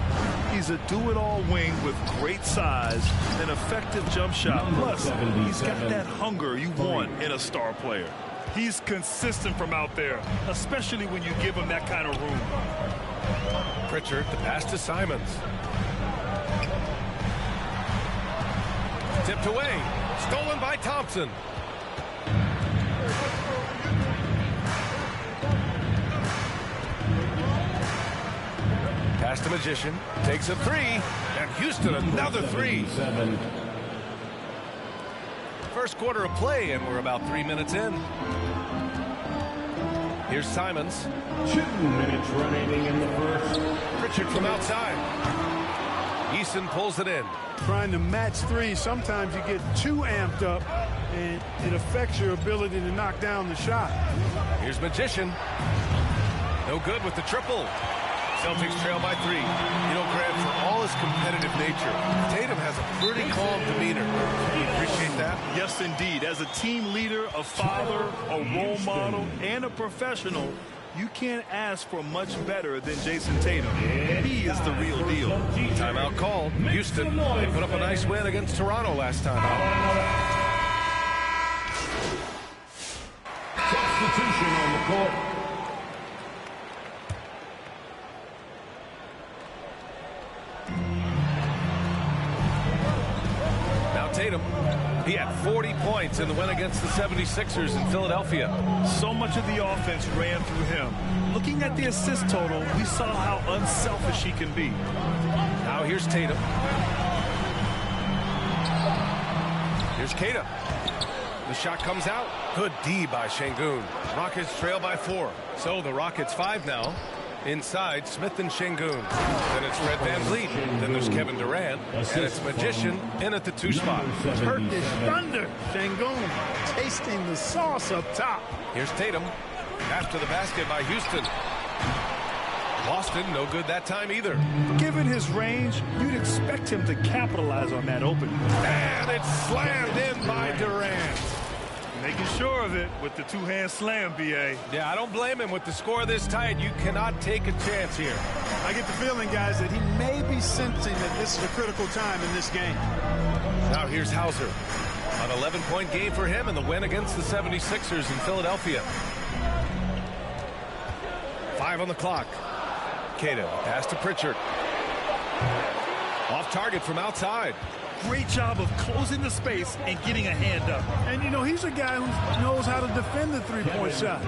He's a do-it-all wing with great size, an effective jump shot. Plus, he's got that hunger you want in a star player. He's consistent from out there, especially when you give him that kind of room. Pritchard, the pass to Simons. Tipped away. Stolen by Thompson. Pass to Magician. Takes a three. And Houston another three. First quarter of play, and we're about 3 minutes in. Here's Simons. 2 minutes remaining in the first. Pritchard from outside. Eason pulls it in. Trying to match three, sometimes you get too amped up, and it affects your ability to knock down the shot. Here's Magician. No good with the triple. Celtics trail by 3. You know, Grant, for all his competitive nature, Tatum has a pretty calm demeanor. Do you appreciate that? Yes, indeed. As a team leader, a father, a role model, and a professional, you can't ask for much better than Jason Tatum. He is the real deal. Timeout called. Houston, they put up a nice win against Toronto last time out. Substitution on the court. Now Tatum. He had 40 points in the win against the 76ers in Philadelphia. So much of the offense ran through him. Looking at the assist total, we saw how unselfish he can be. Now here's Tatum. Here's Keita. The shot comes out. Good D by Şengün. Rockets trail by 4. So the Rockets 5 now. Inside, Smith and Şengün. Then it's Fred VanVleet. Then there's Kevin Durant. And it's Magician in at the 2 spot. Turkish thunder. Şengün tasting the sauce up top. Here's Tatum. After the basket by Houston. Boston, no good that time either. Given his range, you'd expect him to capitalize on that opening. And it's slammed in by Durant. Making sure of it with the two-hand slam, B.A. Yeah, I don't blame him. With the score this tight, you cannot take a chance here. I get the feeling, guys, that he may be sensing that this is a critical time in this game. Now here's Hauser. An 11-point game for him in the win against the 76ers in Philadelphia. 5 on the clock. Keita, pass to Pritchard. Off target from outside. Great job of closing the space and getting a hand up. And, you know, he's a guy who knows how to defend the three-point shot.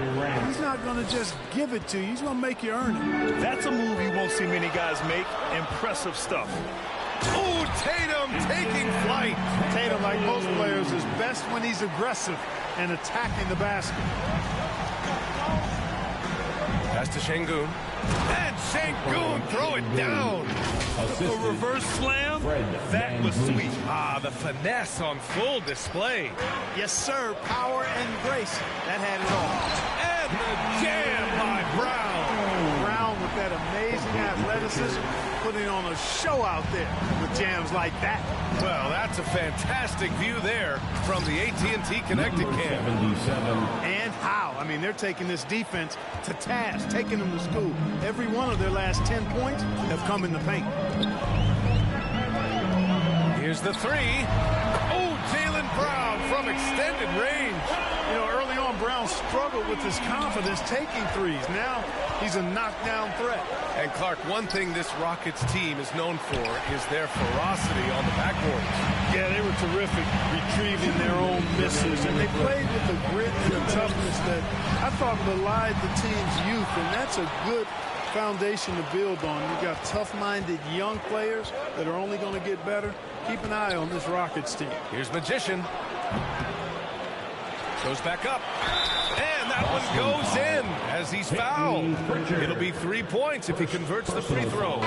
He's not going to just give it to you. He's going to make you earn it. That's a move you won't see many guys make. Impressive stuff. Oh, Tatum taking flight. Tatum, like most players, is best when he's aggressive and attacking the basket. Pass to Şengün. And Şengün throw it down. A reverse slam? That was sweet. Ah, the finesse on full display. Yes, sir. Power and grace. That had it all. And the jam by Brown. Brown with that amazing athleticism, putting on a show out there with jams like that. Well, that's a fantastic view there from the AT&T Connected Cam. And how? I mean, they're taking this defense to task, taking them to school. Every one of their last 10 points have come in the paint. Here's the 3. Oh, Jaylen Brown from extended range. You know, early on, Brown struggled with his confidence taking threes. Now he's a knockdown threat. And Clark, one thing this Rockets team is known for is their ferocity on the backboard. Yeah, they were terrific retrieving their own misses, and they played with the grit and the toughness that I thought belied the team's youth, and that's a good foundation to build on. You've got tough-minded young players that are only going to get better. Keep an eye on this Rockets team. Here's Magician. Goes back up. And that one goes in as he's fouled. It'll be 3 points if he converts the free throw.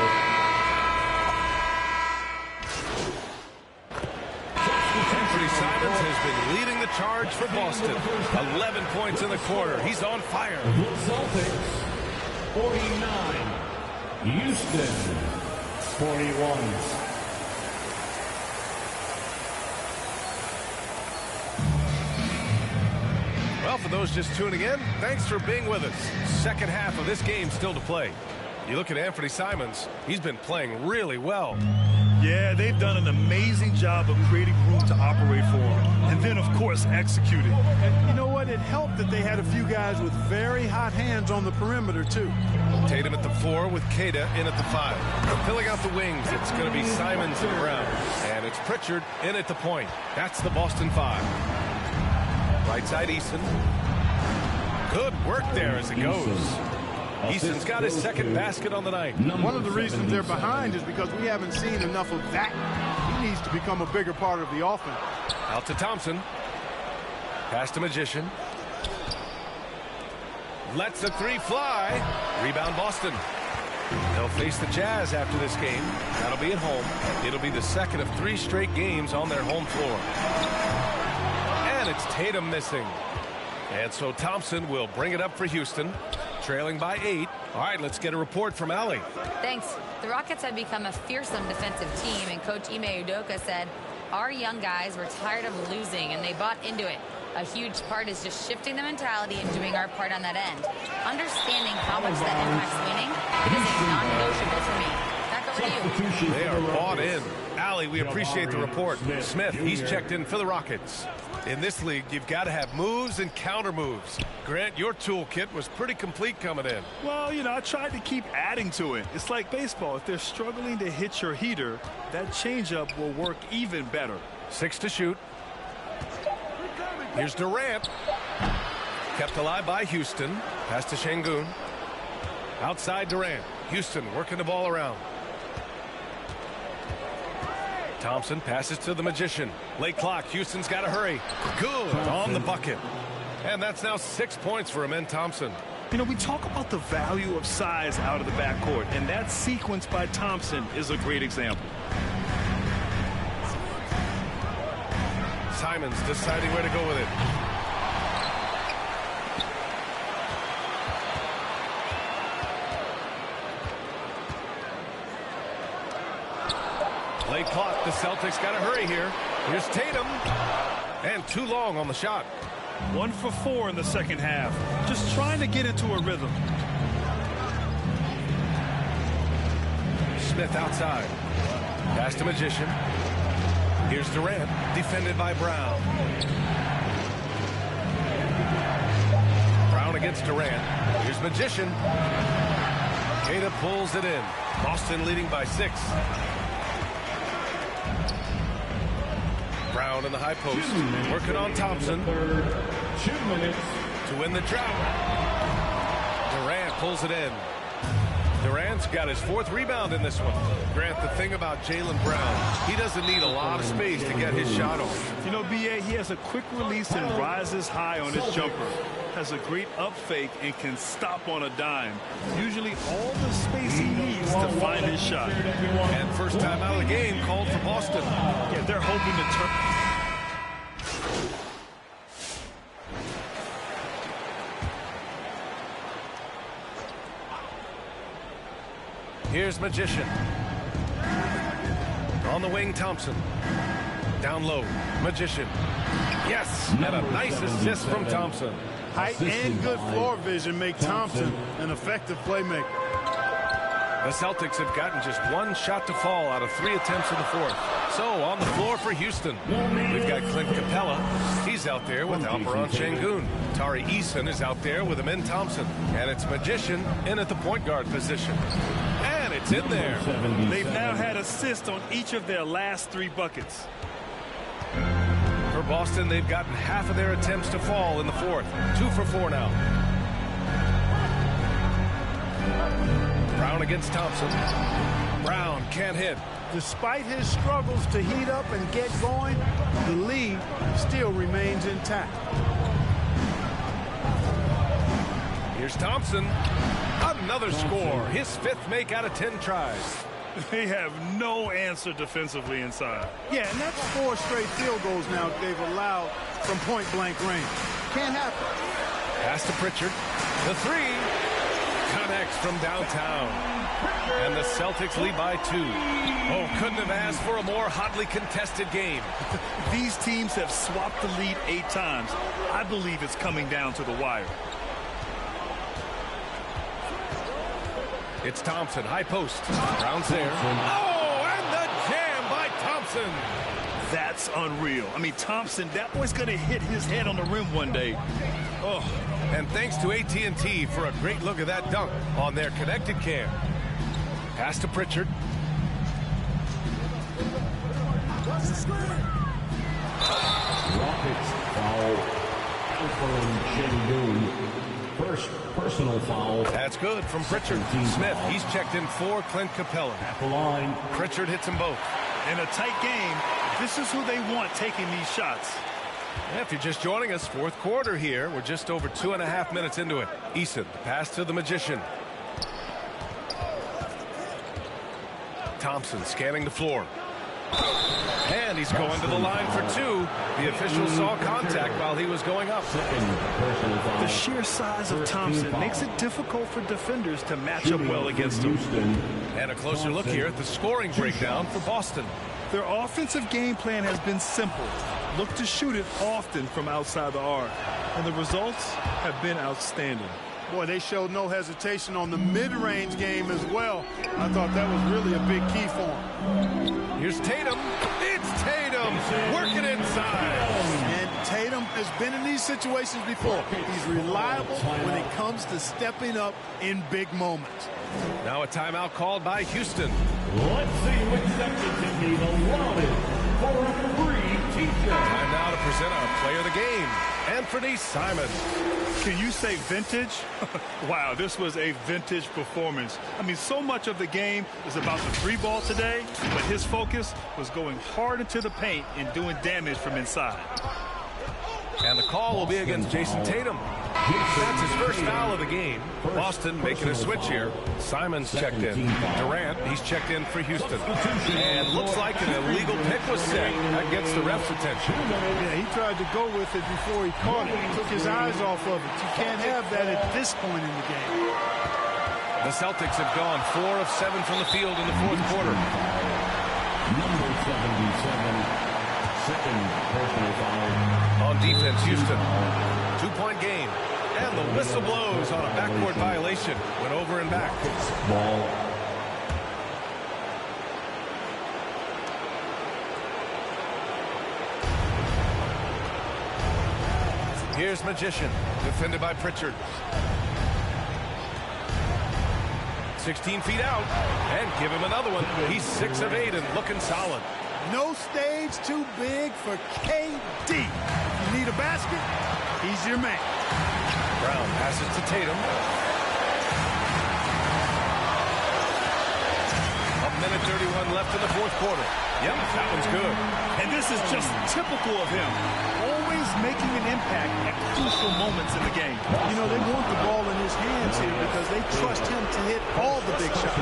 Anthony Simons has been leading the charge for Boston. 11 points in the quarter. He's on fire. Celtics 49. Houston 41. Well, for those just tuning in, thanks for being with us. Second half of this game still to play. You look at Anthony Simons, he's been playing really well. Yeah, they've done an amazing job of creating room to operate for him. And then, of course, executing. And you know what? It helped that they had a few guys with very hot hands on the perimeter, too. Tatum at the 4 with Keita in at the 5. Filling out the wings, it's going to be Simons and Brown. And it's Pritchard in at the point. That's the Boston 5. Right side, Eason. Good work there as it goes. Easton's got his second basket on the night. One of the reasons they're behind is because we haven't seen enough of that. He needs to become a bigger part of the offense. Out to Thompson. Pass to Magician. Lets a three fly. Rebound Boston. They'll face the Jazz after this game. That'll be at home. It'll be the second of 3 straight games on their home floor. And it's Tatum missing. And so Thompson will bring it up for Houston, trailing by 8. All right, let's get a report from Allie. Thanks. The Rockets have become a fearsome defensive team, and Coach Ime Udoka said, our young guys were tired of losing, and they bought into it. A huge part is just shifting the mentality and doing our part on that end. Understanding how much that impacts winning, it is a non-negotiable for me. Back over to you. They are bought in. Allie, we appreciate the report. Smith, he's checked in for the Rockets. In this league, you've got to have moves and counter moves. Grant, your toolkit was pretty complete coming in. Well, you know, I tried to keep adding to it. It's like baseball. If they're struggling to hit your heater, that changeup will work even better. 6 to shoot. Here's Durant. Kept alive by Houston. Pass to Şengün. Outside Durant. Houston working the ball around. Thompson passes to the Magician. Late clock. Houston's got to hurry. Good on the bucket. And that's now 6 points for Amen Thompson. You know, we talk about the value of size out of the backcourt, and that sequence by Thompson is a great example. Simons deciding where to go with it. Late clock. The Celtics got to hurry here. Here's Tatum. And too long on the shot. 1 for 4 in the second half. Just trying to get into a rhythm. Smith outside. Pass to Magician. Here's Durant, defended by Brown. Brown against Durant. Here's Magician. Tatum pulls it in. Boston leading by 6. Brown in the high post, working on Thompson. 2 minutes to win the drought. Durant pulls it in. Durant's got his 4th rebound in this one. Grant, the thing about Jaylen Brown, he doesn't need a lot of space to get his shot off. You know, B.A., he has a quick release and rises high on his jumper. Has a great up fake and can stop on a dime. Usually all the space he needs to find his shot. And first time out of the game called for Boston. Yeah, they're hoping to turn. Here's Magician. On the wing, Thompson. Down low, Magician. Yes, and a nice assist from Thompson. Height and good floor vision make Thompson an effective playmaker. The Celtics have gotten just 1 shot to fall out of 3 attempts in the 4th. So on the floor for Houston, we've got Clint Capella. He's out there with Alperen Şengün. Tari Eason is out there with Amen Thompson. And it's Magician in at the point guard position. And it's in there. They've now had assists on each of their last 3 buckets. For Boston, they've gotten half of their attempts to fall in the 4th. 2 for 4 now. Brown against Thompson. Brown can't hit. Despite his struggles to heat up and get going, the lead still remains intact. Here's Thompson. Another score. His 5th make out of 10 tries. They have no answer defensively inside. Yeah, and that's 4 straight field goals now they've allowed from point-blank range. Can't happen. Pass to Pritchard. The 3 connects from downtown. And the Celtics lead by 2. Oh, couldn't have asked for a more hotly contested game. These teams have swapped the lead 8 times. I believe it's coming down to the wire. It's Thompson, high post. Brown's there. Oh, and the jam by Thompson. That's unreal. I mean, Thompson, that boy's going to hit his head on the rim one day. Oh, and thanks to AT&T for a great look at that dunk on their connected cam. Pass to Pritchard. Rockets foul. Alperen Şengün, first personal foul. That's good from Pritchard. Smith, he's checked in for Clint Capella. At the line. Pritchard hits them both. In a tight game, this is who they want taking these shots. Yeah, if you're just joining us, fourth quarter here. We're just over 2.5 minutes into it. Eason, the pass to the Magician. Thompson scanning the floor. And he's going to the line for two. The official saw contact while he was going up. The sheer size of Thompson makes it difficult for defenders to match up well against him. And a closer look here at the scoring breakdown for Boston. Their offensive game plan has been simple. Look to shoot it often from outside the arc. And the results have been outstanding. Boy, they showed no hesitation on the mid-range game as well. I thought that was really a big key for them. Here's Tatum. It's Tatum working inside. And Tatum has been in these situations before. He's reliable when it comes to stepping up in big moments. Now a timeout called by Houston. Let's see which section can be allotted for a free teacher. Time now to present our player of the game, Anthony Simons. Can you say vintage? Wow, this was a vintage performance. I mean, so much of the game is about the three ball today, but his focus was going hard into the paint and doing damage from inside. And the call will be against Jason Tatum. That's his first foul of the game. Boston making a switch here. Simons checked in. Durant, he's checked in for Houston. And looks like an illegal pick was set. That gets the ref's attention. Yeah, he tried to go with it before he caught it. He took his eyes off of it. You can't have that at this point in the game. The Celtics have gone 4 of 7 from the field in the fourth quarter. Number 77. Second personal foul. On defense, Houston. 2-point game. And the whistle blows on a backcourt violation. Went over and back. Ball. Here's Magician. Defended by Pritchard. 16 feet out. And give him another one. He's 6 of 8 and looking solid. No stage too big for KD. You need a basket, he's your man. Brown passes to Tatum. A minute 31 left in the fourth quarter. Yep, that one's good. And this is just typical of him. Always making an impact at crucial moments in the game. You know, they want the ball in his hands here because they trust him to hit all the big shots.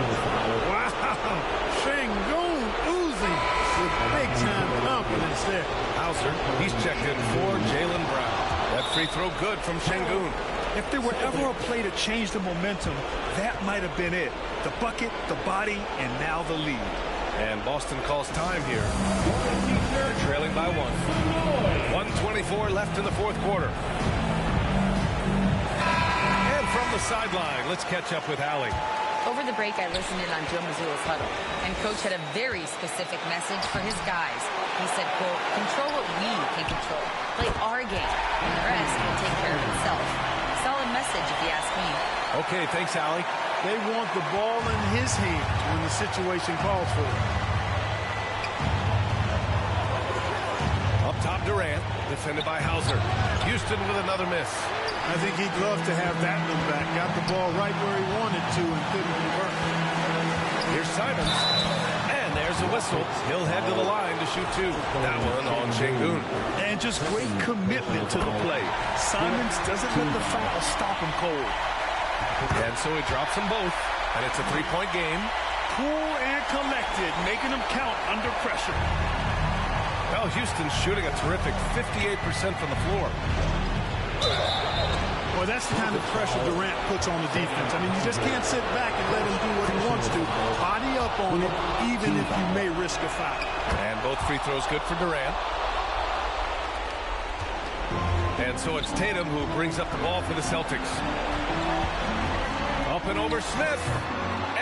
Wow. Şengün oozing with big-time confidence there. Hauser, he's checked in for Jaylen Brown. That free throw good from Şengün. If there were ever a play to change the momentum, that might have been it. The bucket, the body, and now the lead. And Boston calls time here. They're trailing by 1. 1:24 left in the fourth quarter. And from the sideline, let's catch up with Allie. Over the break, I listened in on Joe Mazzulla's huddle, and Coach had a very specific message for his guys. He said, quote, control what we can control. Play our game, and the rest will take care of itself. Solid message, if you ask me. Okay, thanks, Allie. They want the ball in his hands when the situation calls for it. Up top, Durant, defended by Hauser. Houston with another miss. I think he'd love to have that one back. Got the ball right where he wanted to and couldn't convert. Here's Simons. And there's a whistle. He'll head to the line to shoot 2. That one on Şengün. And just great commitment to the play. Simons doesn't let the foul stop him cold. And so he drops them both. And it's a 3-point game. Cool and collected, making them count under pressure. Well, Houston's shooting a terrific 58% from the floor. Well, that's the kind of pressure Durant puts on the defense. I mean, you just can't sit back and let him do what he wants to. Body up on it, even if you may risk a foul. And both free throws good for Durant. And so it's Tatum who brings up the ball for the Celtics. Up and over Smith.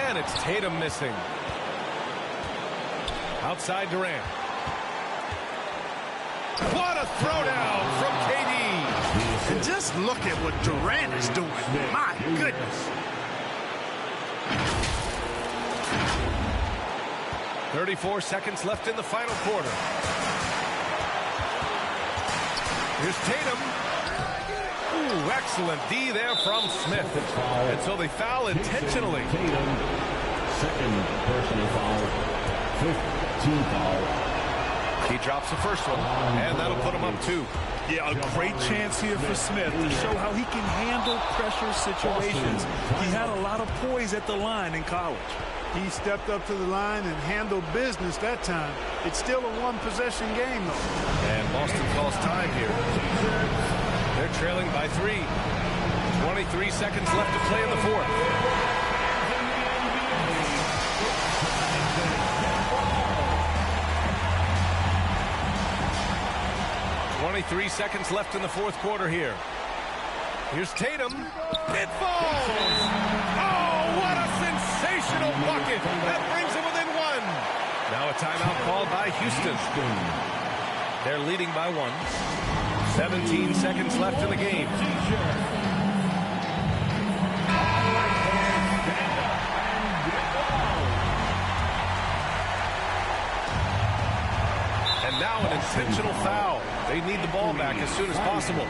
And it's Tatum missing. Outside Durant. What a throwdown from KD. And just look at what Durant is doing. My goodness. 34 seconds left in the final quarter. Here's Tatum. Ooh, Ooh, excellent D there from Smith. And so they foul intentionally. Second personal foul. 15 foul. He drops the first one, and that'll put him up 2. Yeah, a great chance here for Smith to show how he can handle pressure situations. He had a lot of poise at the line in college. He stepped up to the line and handled business that time. It's still a one-possession game, though. And Boston calls time here. They're trailing by 3. 23 seconds left to play in the fourth. 23 seconds left in the fourth quarter here. Here's Tatum. It falls! Oh, what a sensational bucket! That brings him within 1. Now a timeout called by Houston. They're leading by 1. 17 seconds left in the game. And now an intentional foul. They need the ball back as soon as possible.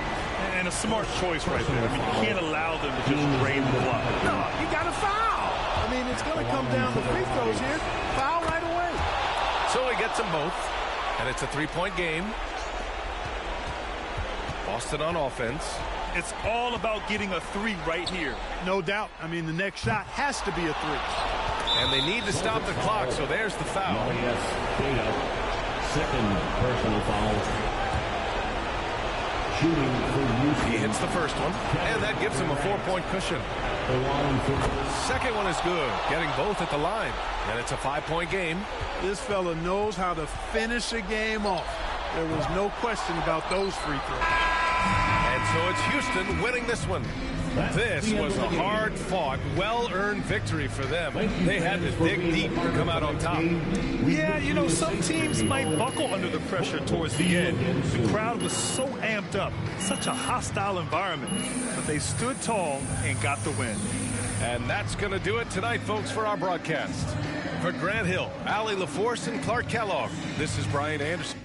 And a smart choice right there. I mean, you can't allow them to just drain the clock. No, you got to foul. I mean, it's going to come down to free throws here. Foul right away. So he gets them both. And it's a 3-point game. Boston on offense. It's all about getting a 3 right here. No doubt. I mean, the next shot has to be a 3. And they need to stop the clock, so there's the foul. Oh, yes, second personal foul. Shooting for Houston. He hits the first one, and that gives him a 4-point cushion. Second one is good, getting both at the line. And it's a 5-point game. This fella knows how to finish a game off. There was no question about those free throws. And so it's Houston winning this one. This was a hard-fought, well-earned victory for them. They had to dig deep to come out on top. Yeah, you know, some teams might buckle under the pressure towards the end. The crowd was so amped up, such a hostile environment. But they stood tall and got the win. And that's going to do it tonight, folks, for our broadcast. For Grant Hill, Allie LaForce, and Clark Kellogg, this is Brian Anderson.